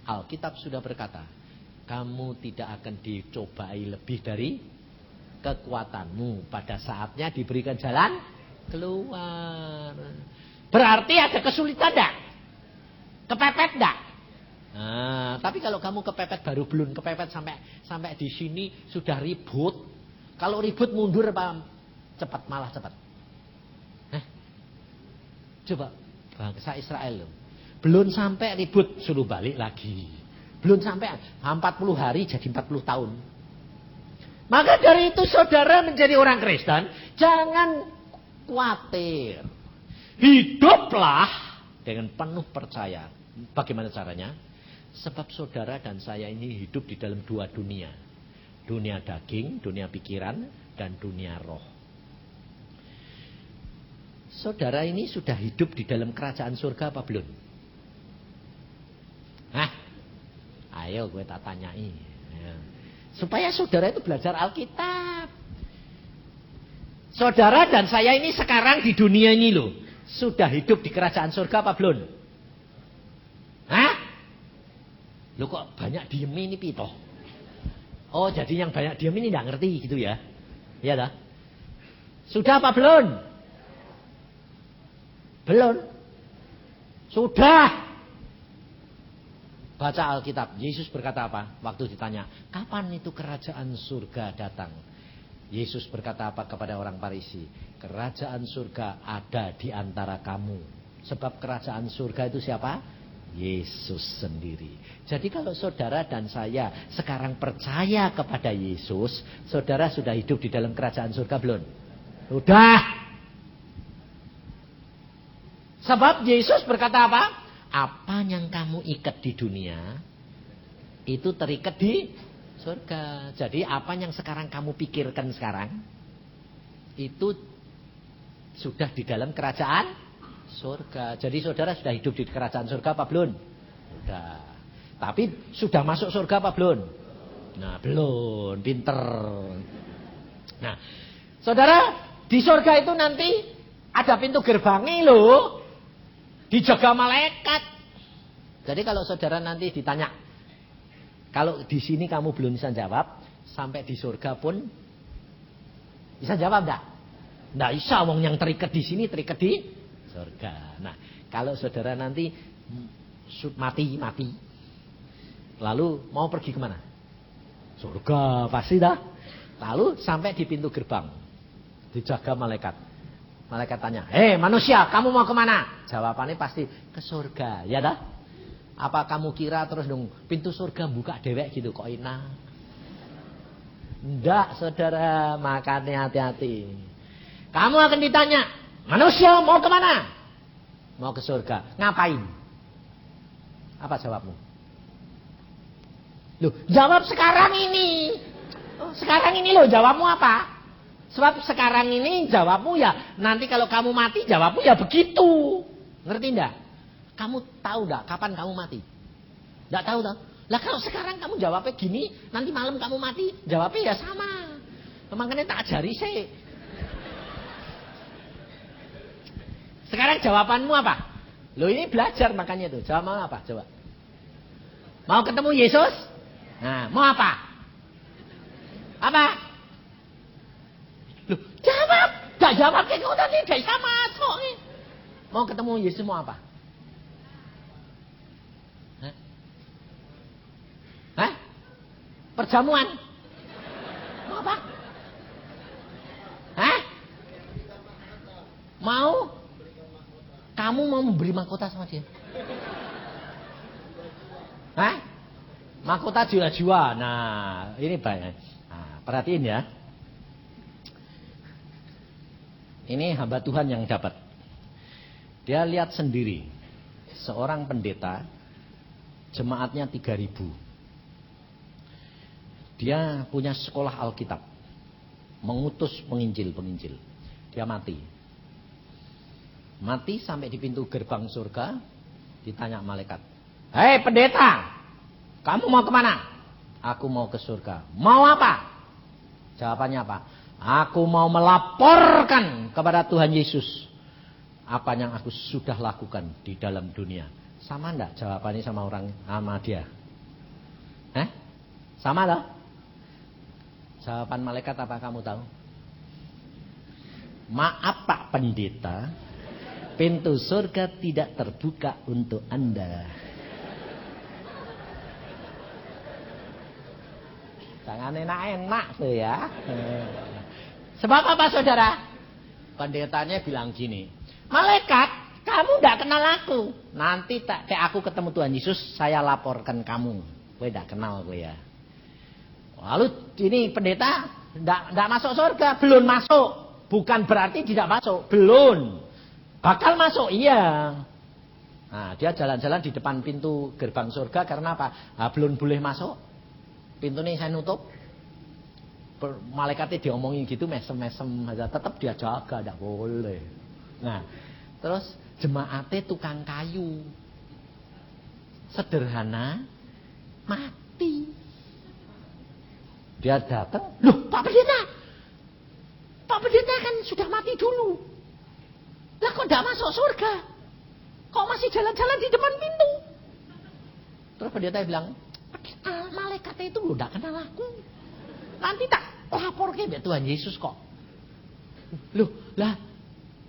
Alkitab sudah berkata, kamu tidak akan dicobai lebih dari kekuatanmu. Pada saatnya diberikan jalan keluar. Berarti ada kesulitan enggak? Kepepet enggak? Nah, tapi kalau kamu kepepet baru belum kepepet sampai di sini sudah ribut. Kalau ribut mundur apa cepat, malah cepat. Coba bangsa Israel loh. Belum sampai ribut suruh balik lagi. Belum sampai 40 hari jadi 40 tahun. Maka dari itu saudara menjadi orang Kristen, jangan khawatir. Hiduplah dengan penuh percaya. Bagaimana caranya? Sebab saudara dan saya ini hidup di dalam dua dunia. Dunia daging, dunia pikiran, dan dunia roh. Saudara ini sudah hidup di dalam kerajaan surga apa belum? Ayo gue tak tanyai. Supaya saudara itu belajar Alkitab. Saudara dan saya ini sekarang di dunia ini loh. Sudah hidup di kerajaan surga apa belum? Loh kok banyak diem ini pitoh? Oh jadi yang banyak diem ini gak ngerti gitu ya? Iya dah. Sudah apa belum? Belum. Sudah. Baca Alkitab. Yesus berkata apa? Waktu ditanya, kapan itu kerajaan surga datang? Yesus berkata apa kepada orang Farisi? Kerajaan surga ada di antara kamu Sebab kerajaan surga itu siapa? Yesus sendiri. Jadi kalau saudara dan saya sekarang percaya kepada Yesus, saudara sudah hidup di dalam kerajaan surga belum? Sudah. Sebab Yesus berkata apa? Apa yang kamu ikat di dunia, itu terikat di surga. Jadi apa yang sekarang kamu pikirkan sekarang, itu sudah di dalam kerajaan surga. Jadi saudara sudah hidup di kerajaan surga apa belum? Sudah. Tapi sudah masuk surga apa belum? Nah, belum. Pinter. Nah, saudara, di surga itu nanti ada pintu gerbangnya loh. Dijaga malaikat. Jadi kalau saudara nanti ditanya, kalau di sini kamu belum bisa jawab, sampai di surga pun bisa jawab enggak? Enggak bisa, wong yang terikat di sini terikat di surga. Nah, kalau saudara nanti mati, lalu mau pergi kemana? Surga pasti dah. Lalu sampai di pintu gerbang, dijaga malaikat. Malaikat tanya, hei manusia, kamu mau kemana? Jawabannya pasti ke surga, ya dah. Apa kamu kira terus dong pintu surga buka dewek gitu kok enak? Enggak saudara, makanya hati-hati. Kamu akan ditanya, manusia mau kemana? Mau ke surga. Ngapain? Apa jawabmu? Loh, jawab sekarang ini. Sekarang ini loh jawabmu apa? Sebab sekarang ini jawabmu ya, nanti kalau kamu mati jawabmu ya begitu. Ngerti enggak? Kamu tahu enggak kapan kamu mati? Enggak tahu toh? Lah kalau sekarang kamu jawabnya gini, nanti malam kamu mati, jawabnya ya sama. Makanya tak ajari sih. Sekarang jawabanmu apa? Loh ini belajar makanya tuh. Jawab mau apa? Coba. Mau ketemu Yesus? Nah, mau apa? Apa? Loh, jawab. Gak jawab kayak kau tadi, gak sama soalnya. Mau ketemu Yesus mau apa? Hah? Hah? Perjamuan? Mau apa? Hah? Mau? Kamu mau memberi mahkota sama dia? Hah? Mahkota jiwa-jiwa. Nah, ini banyak. Nah, perhatiin ya. Ini hamba Tuhan yang dapat. Dia lihat sendiri. Seorang pendeta, jemaatnya 3.000. Dia punya sekolah Alkitab. Mengutus penginjil-penginjil. Dia mati. Mati sampai di pintu gerbang surga. Ditanya malaikat, hei pendeta, kamu mau kemana? Aku mau ke surga. Mau apa? Jawabannya apa? Aku mau melaporkan kepada Tuhan Yesus apa yang aku sudah lakukan di dalam dunia. Sama enggak jawabannya sama orang sama dia? Sama enggak? Jawaban malaikat apa kamu tahu? Maaf Pak Pendeta, pintu surga tidak terbuka untuk Anda. Jangan enak-enak tuh ya. Sebab apa saudara? Pendetanya bilang gini, malaikat, kamu tidak kenal aku. Nanti kayak aku ketemu Tuhan Yesus, saya laporkan kamu. Gue tidak kenal gue ya. Lalu ini pendeta tidak masuk surga, belum masuk. Bukan berarti tidak masuk, belum. Bakal masuk, iya. Nah, dia jalan-jalan di depan pintu gerbang surga karena apa? Nah, belum boleh masuk. Pintu ini saya nutup. Malaikatnya diomongin gitu, mesem-mesem aja. Tetap dia jaga, tidak boleh. Nah, terus jemaatnya tukang kayu. Sederhana, mati. Dia datang, loh Pak Pendeta. Pak Pendeta kan sudah mati dulu. Lah kok tidak masuk surga? Kok masih jalan-jalan di depan pintu? Terus pendeta bilang, malaikatnya itu udah kenal aku. Nanti tak lapor ke Tuhan Yesus kok. Loh, lah,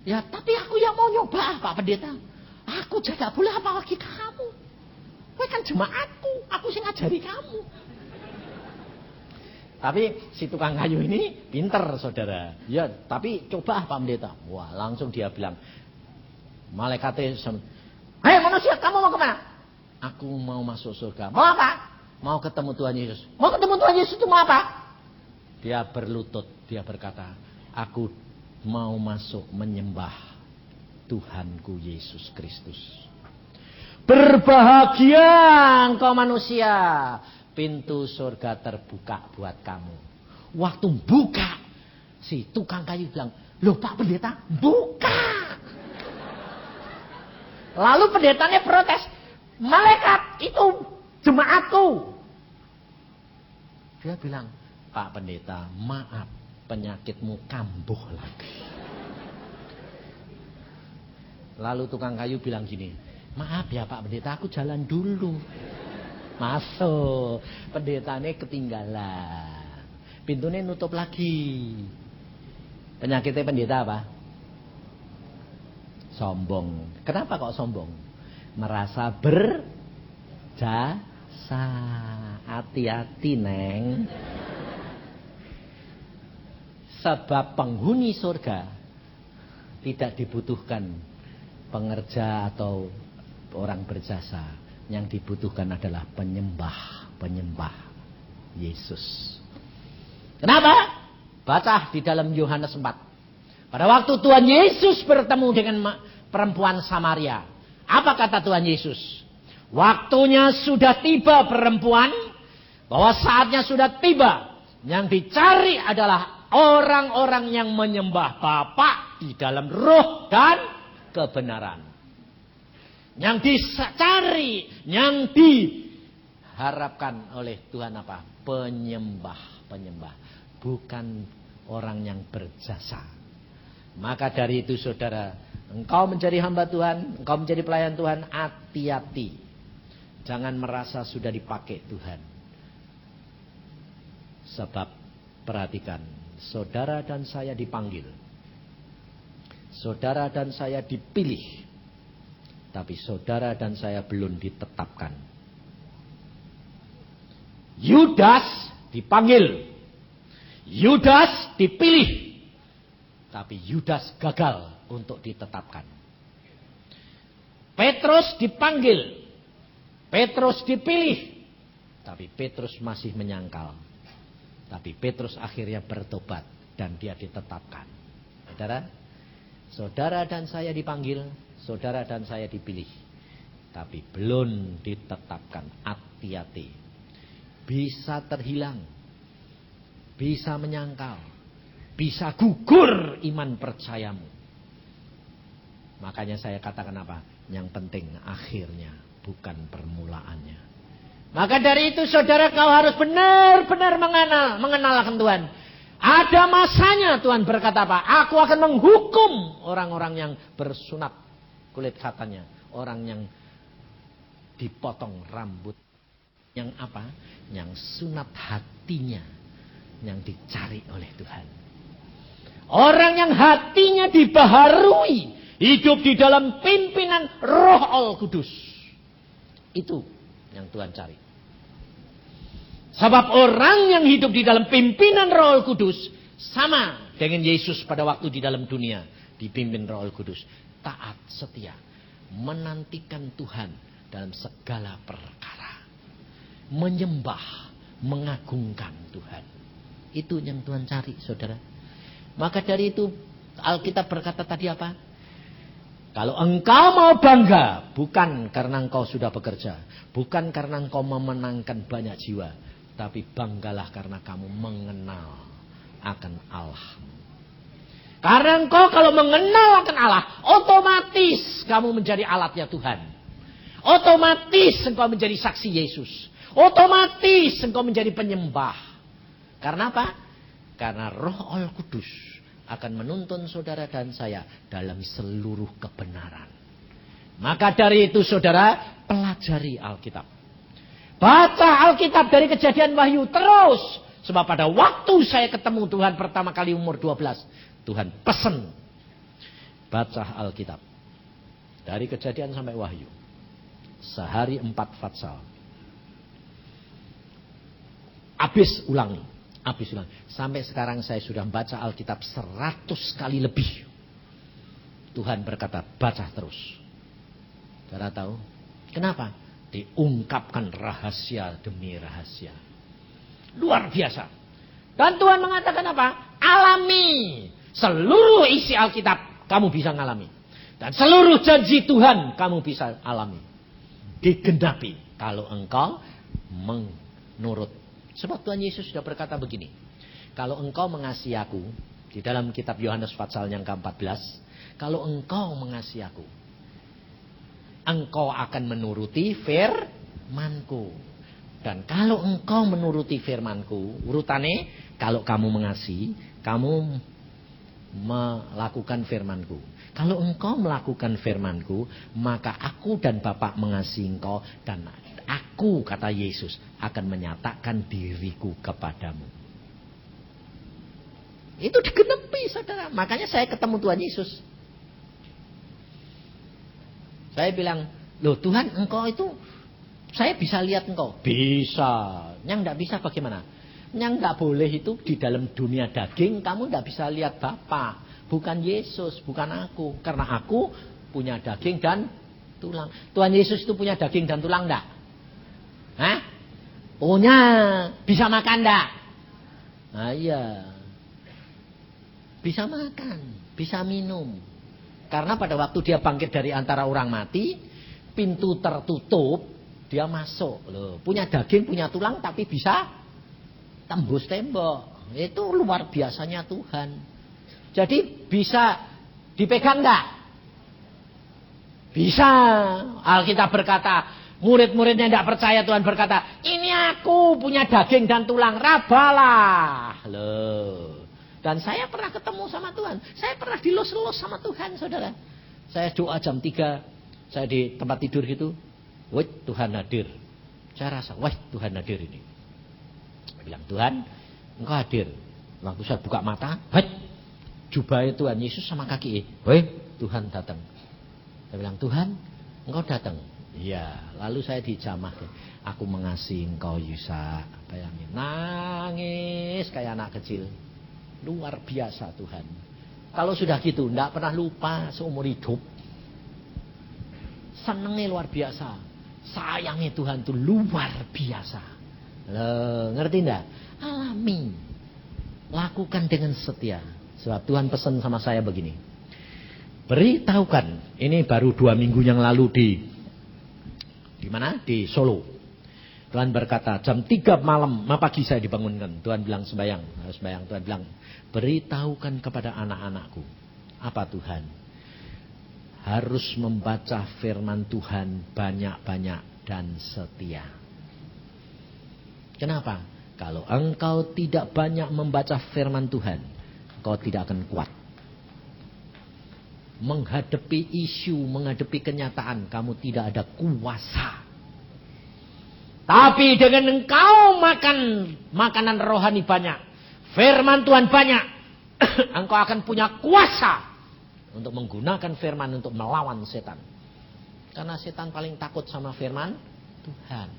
ya tapi aku yang mau nyoba Pak Pendeta. Aku tidak boleh apa lagi kamu. Kowe kan jemaatku, aku sih ngajari kamu. Tapi si tukang kayu ini pinter saudara. Ya, tapi coba Pak Pendeta. Wah, langsung dia bilang, Malaikatnya, hei manusia, kamu mau kemana? Aku mau masuk surga. Mau apa? Mau ketemu Tuhan Yesus. Mau ketemu Tuhan Yesus itu mau apa? Dia berlutut, dia berkata, aku mau masuk menyembah Tuhanku Yesus Kristus. Berbahagia engkau manusia, pintu surga terbuka buat kamu. Waktu buka, si tukang kayu bilang, loh Pak Pendeta, buka. Lalu pendetanya protes, malaikat itu jemaatku. Dia bilang, Pak Pendeta, maaf, penyakitmu kambuh lagi. Lalu tukang kayu bilang gini, maaf ya Pak Pendeta, aku jalan dulu. Masuk, pendetanya ketinggalan. Pintunya nutup lagi. Penyakitnya pendeta apa? Sombong. Kenapa kok sombong? Merasa berjasa. Hati-hati Neng. Sebab penghuni surga tidak dibutuhkan pengerja atau orang berjasa. Yang dibutuhkan adalah penyembah Yesus. Kenapa? Baca di dalam Yohanes 4. Pada waktu Tuhan Yesus bertemu dengan perempuan Samaria. Apa kata Tuhan Yesus? Waktunya sudah tiba perempuan. Bahwa saatnya sudah tiba. Yang dicari adalah orang-orang yang menyembah Bapa di dalam roh dan kebenaran. Yang dicari, yang diharapkan oleh Tuhan apa? Penyembah. Bukan orang yang berjasa. Maka dari itu saudara, engkau menjadi hamba Tuhan, engkau menjadi pelayan Tuhan, hati-hati. Jangan merasa sudah dipakai Tuhan. Sebab perhatikan, saudara dan saya dipanggil. Saudara dan saya dipilih. Tapi saudara dan saya belum ditetapkan. Yudas dipanggil. Yudas dipilih. Tapi Yudas gagal untuk ditetapkan. Petrus dipanggil. Petrus dipilih. Tapi Petrus masih menyangkal. Tapi Petrus akhirnya bertobat. Dan dia ditetapkan. Saudara dan saya dipanggil. Saudara dan saya dipilih. Tapi belum ditetapkan. Hati-hati. Bisa terhilang. Bisa menyangkal. Bisa gugur iman percayamu. Makanya saya katakan apa? Yang penting akhirnya, bukan permulaannya. Maka dari itu saudara, kau harus benar-benar mengenal akan Tuhan. Ada masanya Tuhan berkata apa? Aku akan menghukum orang-orang yang bersunat kulit katanya. Orang yang dipotong rambut. Yang apa? Yang sunat hatinya. Yang dicari oleh Tuhan. Orang yang hatinya dibaharui. Hidup di dalam pimpinan Roh Al-Kudus. Itu yang Tuhan cari. Sebab orang yang hidup di dalam pimpinan Roh Al-Kudus. Sama dengan Yesus pada waktu di dalam dunia. Dipimpin Roh Al-Kudus. Taat, setia. Menantikan Tuhan dalam segala perkara. Menyembah. Mengagungkan Tuhan. Itu yang Tuhan cari, saudara. Maka dari itu Alkitab berkata tadi apa? Kalau engkau mau bangga, bukan karena engkau sudah bekerja, bukan karena engkau memenangkan banyak jiwa, tapi banggalah karena kamu mengenal akan Allah. Karena engkau kalau mengenal akan Allah, otomatis kamu menjadi alatnya Tuhan. Otomatis engkau menjadi saksi Yesus. Otomatis engkau menjadi penyembah. Karena apa? Karena Roh Al-Kudus akan menuntun saudara dan saya dalam seluruh kebenaran. Maka dari itu saudara, pelajari Alkitab. Baca Alkitab dari Kejadian Wahyu terus. Sebab pada waktu saya ketemu Tuhan pertama kali umur 12. Tuhan pesen. Baca Alkitab. Dari Kejadian sampai Wahyu. Sehari 4 fatsal. Habis ulangi. Sampai sekarang saya sudah membaca Alkitab 100 kali lebih. Tuhan berkata, baca terus. Saudara tahu? Kenapa? Diungkapkan rahasia demi rahasia. Luar biasa. Dan Tuhan mengatakan apa? Alami. Seluruh isi Alkitab kamu bisa ngalami. Dan seluruh janji Tuhan kamu bisa alami. Digenapi kalau engkau menurut. Sebab Tuhan Yesus sudah berkata begini. Kalau engkau mengasihi aku, di dalam kitab Yohanes pasal yang ke-14. Kalau engkau mengasihi aku, engkau akan menuruti firmanku. Dan kalau engkau menuruti firmanku, urutannya, kalau kamu mengasihi, kamu melakukan firmanku. Kalau engkau melakukan firmanku, maka aku dan Bapa mengasihi engkau. Dan aku, kata Yesus, akan menyatakan diriku kepadamu. Itu digenepi, saudara. Makanya saya ketemu Tuhan Yesus. Saya bilang, loh Tuhan, engkau itu, saya bisa lihat engkau. Bisa. Yang enggak bisa bagaimana? Yang enggak boleh itu di dalam dunia daging, kamu enggak bisa lihat Bapa. Bukan Yesus, bukan aku. Karena aku punya daging dan tulang. Tuhan Yesus itu punya daging dan tulang enggak? Hah? Punya. Bisa makan enggak? Nah iya. Bisa makan, bisa minum. Karena pada waktu dia bangkit dari antara orang mati, pintu tertutup, dia masuk. Loh, punya daging, punya tulang, tapi bisa tembus tembok. Itu luar biasanya Tuhan. Jadi bisa dipegang enggak? Bisa. Alkitab berkata, murid-muridnya enggak percaya, Tuhan berkata, ini aku punya daging dan tulang, rabalah. Loh. Dan saya pernah ketemu sama Tuhan. Saya pernah dilus-lus sama Tuhan, saudara. Saya doa jam 3. Saya di tempat tidur gitu. Wih, Tuhan hadir. Saya rasa, wih, Tuhan hadir ini. Saya bilang, Tuhan, engkau hadir. Waktu saya buka mata, wih, jubahnya Tuhan Yesus sama kaki. Wih, Tuhan datang. Saya bilang, Tuhan, engkau datang. Iya, lalu saya dijamah. Aku mengasihi engkau, Yusa. Bayangin, nangis kayak anak kecil. Luar biasa Tuhan. Kalau sudah gitu, tidak pernah lupa seumur hidup. Senengnya luar biasa. Sayangnya Tuhan itu luar biasa. Loh, ngerti enggak? Alami. Lakukan dengan setia. Sebab Tuhan pesan sama saya begini. Beritahukan. Ini baru 2 minggu yang lalu di mana? Di Solo. Tuhan berkata, jam 3 malam, pagi saya dibangunkan. Tuhan bilang sembahyang, harus sembahyang. Tuhan bilang, beritahukan kepada anak-anakku. Apa Tuhan? Harus membaca firman Tuhan banyak-banyak dan setia. Kenapa? Kalau engkau tidak banyak membaca firman Tuhan, engkau tidak akan kuat. Menghadapi isu, menghadapi kenyataan, kamu tidak ada kuasa. Tapi dengan engkau makan makanan rohani banyak, firman Tuhan banyak, engkau akan punya kuasa untuk menggunakan firman untuk melawan setan. Karena setan paling takut sama firman Tuhan.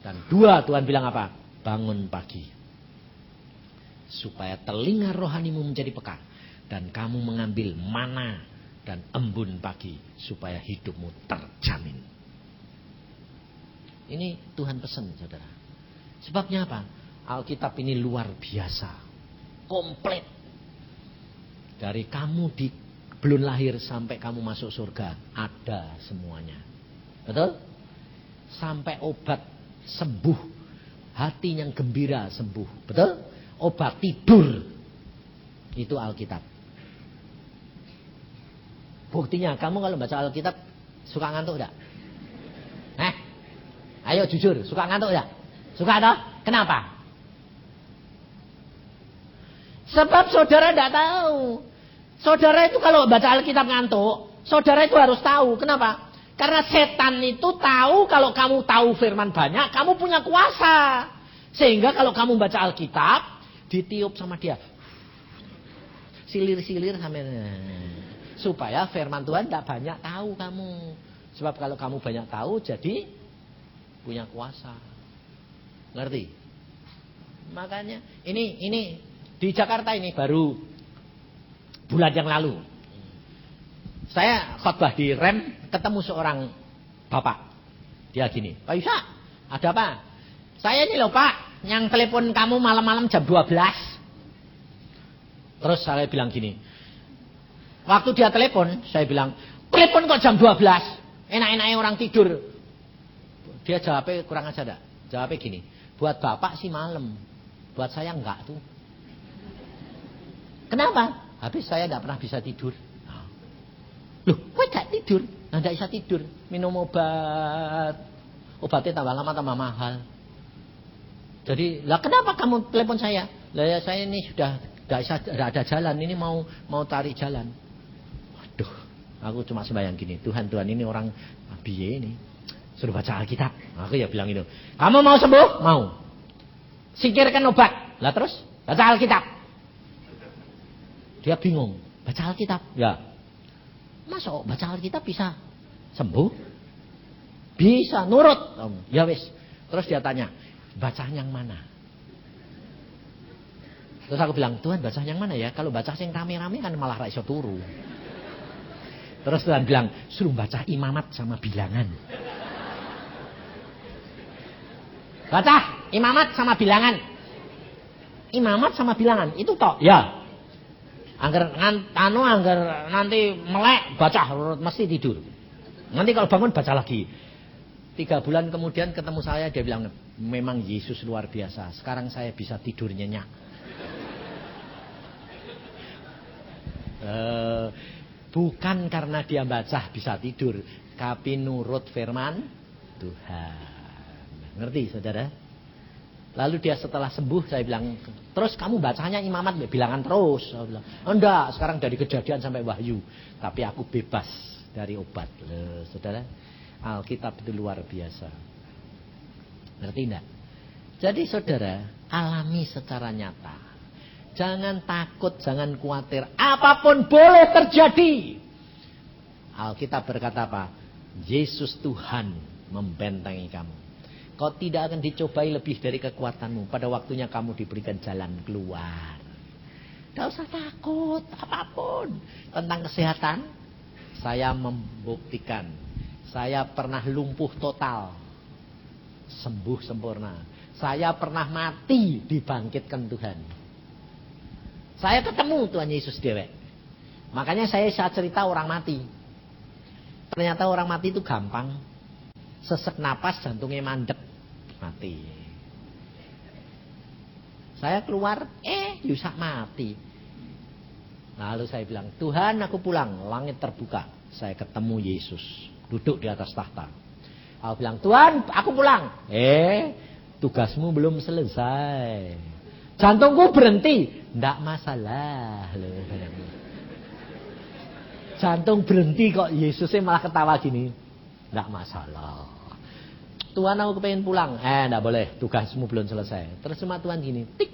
Dan 2, Tuhan bilang apa? Bangun pagi. Supaya telinga rohanimu menjadi peka. Dan kamu mengambil mana dan embun pagi. Supaya hidupmu terjamin. Ini Tuhan pesan, saudara. Sebabnya apa? Alkitab ini luar biasa. Komplit. Dari kamu belum lahir sampai kamu masuk surga. Ada semuanya. Betul? Sampai obat sembuh. Hati yang gembira sembuh. Betul? Obat tidur. Itu Alkitab. Buktinya, kamu kalau baca Alkitab suka ngantuk enggak? Ayo jujur, suka ngantuk ya? Suka toh? Kenapa? Sebab saudara tidak tahu. Saudara itu kalau baca Alkitab ngantuk, saudara itu harus tahu. Kenapa? Karena setan itu tahu kalau kamu tahu firman banyak, kamu punya kuasa. Sehingga kalau kamu baca Alkitab, ditiup sama dia. Silir-silir sampai supaya firman Tuhan tidak banyak tahu kamu. Sebab kalau kamu banyak tahu, jadi punya kuasa. Ngerti? Makanya ini di Jakarta ini baru bulan yang lalu. Saya khotbah di Rem, ketemu seorang bapak. Dia gini, Pak Yusa, ada apa? Saya ini loh Pak, yang telepon kamu malam-malam jam 12. Terus saya bilang gini, waktu dia telepon, saya bilang, telepon kok jam 12? Enak-enaknya orang tidur. Dia jawabnya kurang aja dah. Jawabnya gini, buat bapak sih malam, buat saya enggak tuh. Kenapa? Habis saya enggak pernah bisa tidur. Loh, kok enggak tidur? Nah, enggak bisa tidur. Minum obat. Obatnya tambah lama tambah mahal. Jadi, lah kenapa kamu telepon saya? Lah ya saya ini sudah enggak ada jalan, ini mau tarik jalan. Waduh, aku cuma sembahyang gini, Tuhan ini orang biye ini. Suruh baca Alkitab. Aku ya bilang itu. Kamu mau sembuh? Mau. Singkirkan obat. Lah terus baca Alkitab. Dia bingung. Baca Alkitab? Ya. Masa baca Alkitab bisa sembuh? Bisa, nurut. Ya wis. Terus dia tanya, baca yang mana? Terus aku bilang, Tuhan baca yang mana ya? Kalau baca yang rame-rame kan malah ra iso turu. Terus Tuhan bilang, suruh baca Imamat sama Bilangan. Baca Imamat sama Bilangan. Imamat sama Bilangan, itu toh? Ya. Angger nanti melek baca mesti tidur. Nanti kalau bangun baca lagi. 3 bulan kemudian ketemu saya, dia bilang, memang Yesus luar biasa. Sekarang saya bisa tidur nyenyak. Bukan karena dia baca bisa tidur, tapi nurut firman Tuhan. Ngerti saudara? Lalu dia setelah sembuh, saya bilang, terus kamu bacanya Imamat Bilangan terus? Saya bilang, enggak, sekarang dari Kejadian sampai Wahyu. Tapi aku bebas dari obat. Saudara, Alkitab itu luar biasa. Ngerti enggak? Jadi saudara, alami secara nyata. Jangan takut, jangan khawatir. Apapun boleh terjadi. Alkitab berkata apa? Yesus Tuhan membentengi kamu. Kau tidak akan dicobai lebih dari kekuatanmu. Pada waktunya kamu diberikan jalan keluar. Tidak usah takut apapun. Tentang kesehatan, saya membuktikan. Saya pernah lumpuh total, sembuh sempurna. Saya pernah mati, dibangkitkan Tuhan. Saya ketemu Tuhan Yesus dewek. Makanya saya cerita orang mati. Ternyata orang mati itu gampang. Sesek napas, jantungnya mandek, mati. Saya keluar, Yusak mati. Lalu saya bilang, Tuhan aku pulang. Langit terbuka, saya ketemu Yesus duduk di atas tahta. Aku bilang, Tuhan aku pulang. Tugasmu belum selesai. Jantungku berhenti. Nggak masalah. Jantung berhenti kok Yesusnya malah ketawa gini. Nggak masalah. Tuhan aku pengen pulang. Nggak boleh, tugasmu belum selesai. Terus cuma Tuhan gini, tik,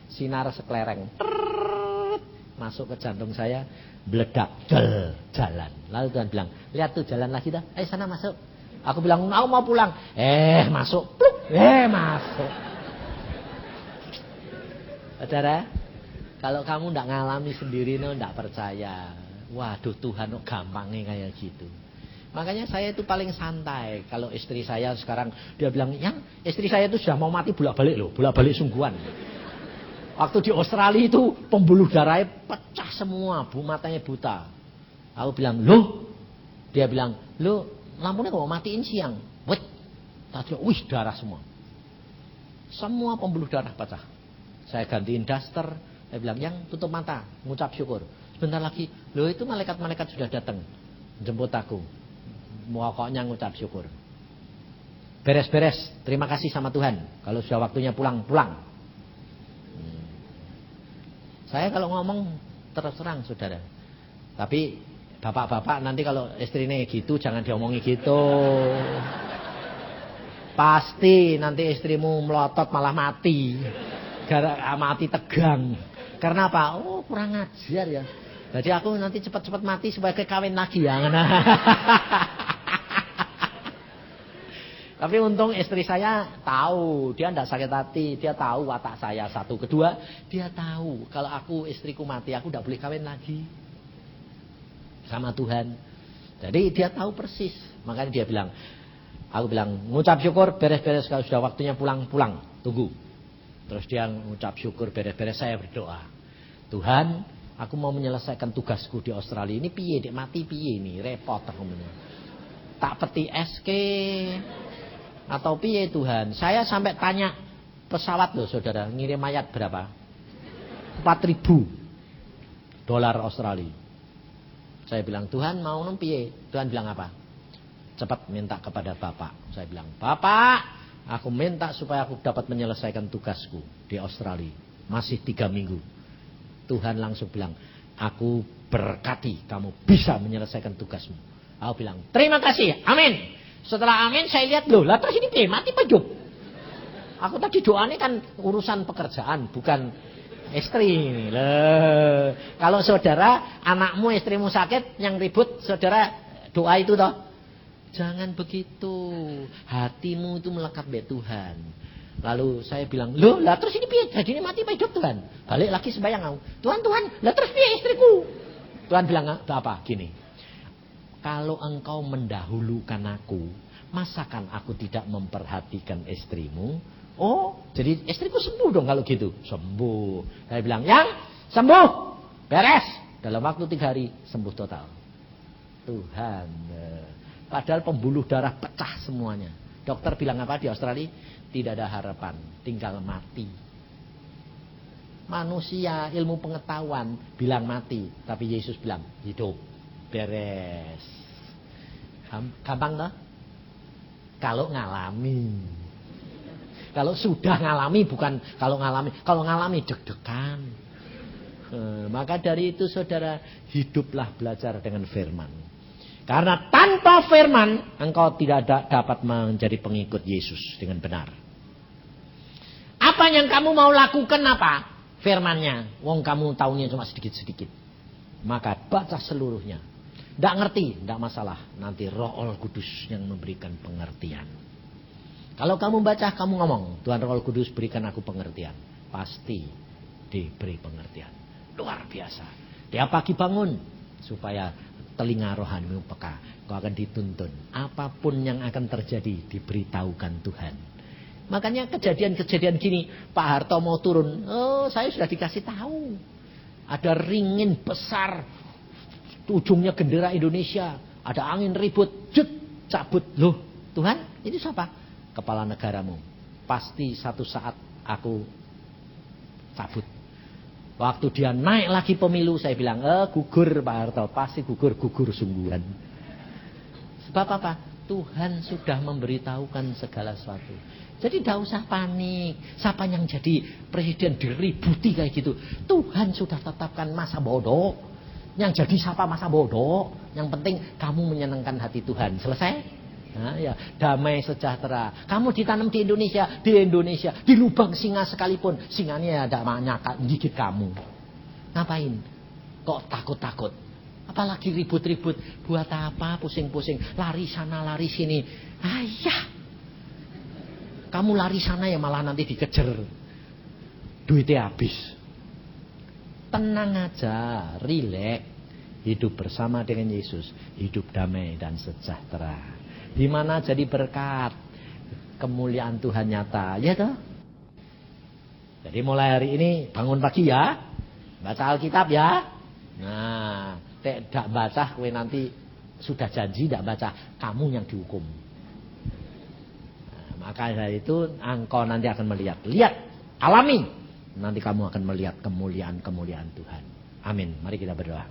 sinar seklereng, masuk ke jantung saya, meledak, jalan. Lalu Tuhan bilang, lihat tuh jalan lagi dah. Sana masuk. Aku bilang, aku mau pulang. Masuk, pluk, masuk. Saudara, kalau kamu nggak ngalami sendiri, nggak percaya. Waduh Tuhan, gampangnya kayak gitu. Makanya saya itu paling santai. Kalau istri saya sekarang dia bilang, yang istri saya itu sudah mau mati bolak-balik loh, bolak-balik sungguhan. Waktu di Australia itu pembuluh darahnya pecah semua, matanya buta. Aku bilang, loh, dia bilang, loh, lampunya kok mau matiin siang? Wih, darah semua. Semua pembuluh darah pecah. Saya gantiin daster, saya bilang, yang tutup mata, ngucap syukur. Sebentar lagi, loh itu malaikat-malaikat sudah datang jemput aku. Pokoknya ngucap syukur. Beres-beres, terima kasih sama Tuhan. Kalau sudah waktunya pulang. Saya kalau ngomong terus terang saudara. Tapi bapak-bapak nanti kalau istrinya gitu jangan diomongi gitu. Pasti nanti istrimu melotot malah mati. Mati tegang. Karena apa? Oh kurang ajar ya. Jadi aku nanti cepat-cepat mati sebagai kawin lagi ya. Tapi untung istri saya tahu, dia tidak sakit hati, dia tahu watak saya. Satu, kedua, dia tahu kalau aku istriku mati, aku tidak boleh kawin lagi. sama Tuhan. Jadi dia tahu persis. Makanya dia bilang, aku bilang, ngucap syukur, beres-beres, kalau sudah waktunya pulang, tunggu. Terus dia ngucap syukur, beres-beres, saya berdoa. Tuhan, aku mau menyelesaikan tugasku di Australia. Ini piye, dek mati piye ini, repot aku ini. Tak peti SK atau piye Tuhan. Saya sampai tanya pesawat loh saudara, ngirim mayat berapa? 4.000 dolar Australia. Saya bilang, Tuhan mau piye? Tuhan bilang apa? Cepat minta kepada Bapak. Saya bilang, Bapak, aku minta supaya aku dapat menyelesaikan tugasku di Australia. Masih 3 minggu. Tuhan langsung bilang, aku berkati kamu bisa menyelesaikan tugasmu. Aku bilang, terima kasih, amin. Setelah amin saya lihat, loh lah terus ini mati Pak Job. Aku tadi doanya kan urusan pekerjaan, bukan istri. Loh. Kalau saudara, anakmu, istrimu sakit, yang ribut saudara doa itu toh. Jangan begitu. Hatimu itu melekat be Tuhan. Lalu saya bilang, loh lah terus ini piye? Jadi ini mati Pak Job Tuhan. Balik lagi sembahyang aku. Tuhan, lah terus piye istriku? Tuhan bilang apa? Gini. Kalau engkau mendahulukan aku, masakan aku tidak memperhatikan istrimu? Oh, jadi istriku sembuh dong kalau gitu. Sembuh. Saya bilang, yang sembuh, beres. Dalam waktu 3 hari, sembuh total. Tuhan. Padahal pembuluh darah pecah semuanya. Dokter bilang apa di Australia? Tidak ada harapan, tinggal mati. Manusia, ilmu pengetahuan bilang mati. Tapi Yesus bilang, hidup. Beres. Gampang toh? Kalau ngalami. Kalau sudah ngalami, bukan kalau ngalami. Kalau ngalami deg-degan. Maka dari itu saudara, hiduplah belajar dengan firman. Karena tanpa firman, engkau tidak dapat menjadi pengikut Yesus dengan benar. Apa yang kamu mau lakukan apa? Firmannya. Wong kamu tahunya cuma sedikit-sedikit. Maka baca seluruhnya. Tidak ngerti, tidak masalah. Nanti Roh Kudus yang memberikan pengertian. Kalau kamu baca, kamu ngomong, Tuhan Roh Kudus berikan aku pengertian. Pasti diberi pengertian. Luar biasa. Tiap pagi bangun, supaya telinga rohanimu peka. Kau akan dituntun. Apapun yang akan terjadi, diberitahukan Tuhan. Makanya kejadian-kejadian gini, Pak Harto mau turun. Oh, saya sudah dikasih tahu. Ada ringin besar. Ujungnya bendera Indonesia. Ada angin ribut. Jut, cabut. Loh, Tuhan, ini siapa? Kepala negaramu. Pasti satu saat aku cabut. Waktu dia naik lagi pemilu, saya bilang, gugur Pak Harto. Pasti gugur sungguhan. Sebab apa? Tuhan sudah memberitahukan segala sesuatu. Jadi tidak usah panik. Siapa yang jadi presiden diributi kayak gitu. Tuhan sudah tetapkan masa bodoh. Yang jadi siapa masa bodoh. Yang penting kamu menyenangkan hati Tuhan. Selesai? Nah, ya, damai sejahtera. Kamu ditanam di Indonesia, di lubang singa sekalipun, singanya ada nyaka gigit kamu. Ngapain? Kok takut-takut? Apalagi ribut-ribut. Buat apa pusing-pusing? Lari sana, lari sini. Ayah. Kamu lari sana ya malah nanti dikejar. Duitnya habis. Tenang aja, rileks. Hidup bersama dengan Yesus. Hidup damai dan sejahtera. Di mana jadi berkat, kemuliaan Tuhan nyata, ya toh? Jadi mulai hari ini bangun pagi ya, baca Alkitab ya. Nah, tidak baca, kowe nanti sudah janji tidak baca, kamu yang dihukum. Nah, maka dari itu engkau nanti akan melihat, lihat, alami, nanti kamu akan melihat kemuliaan Tuhan. Amin. Mari kita berdoa.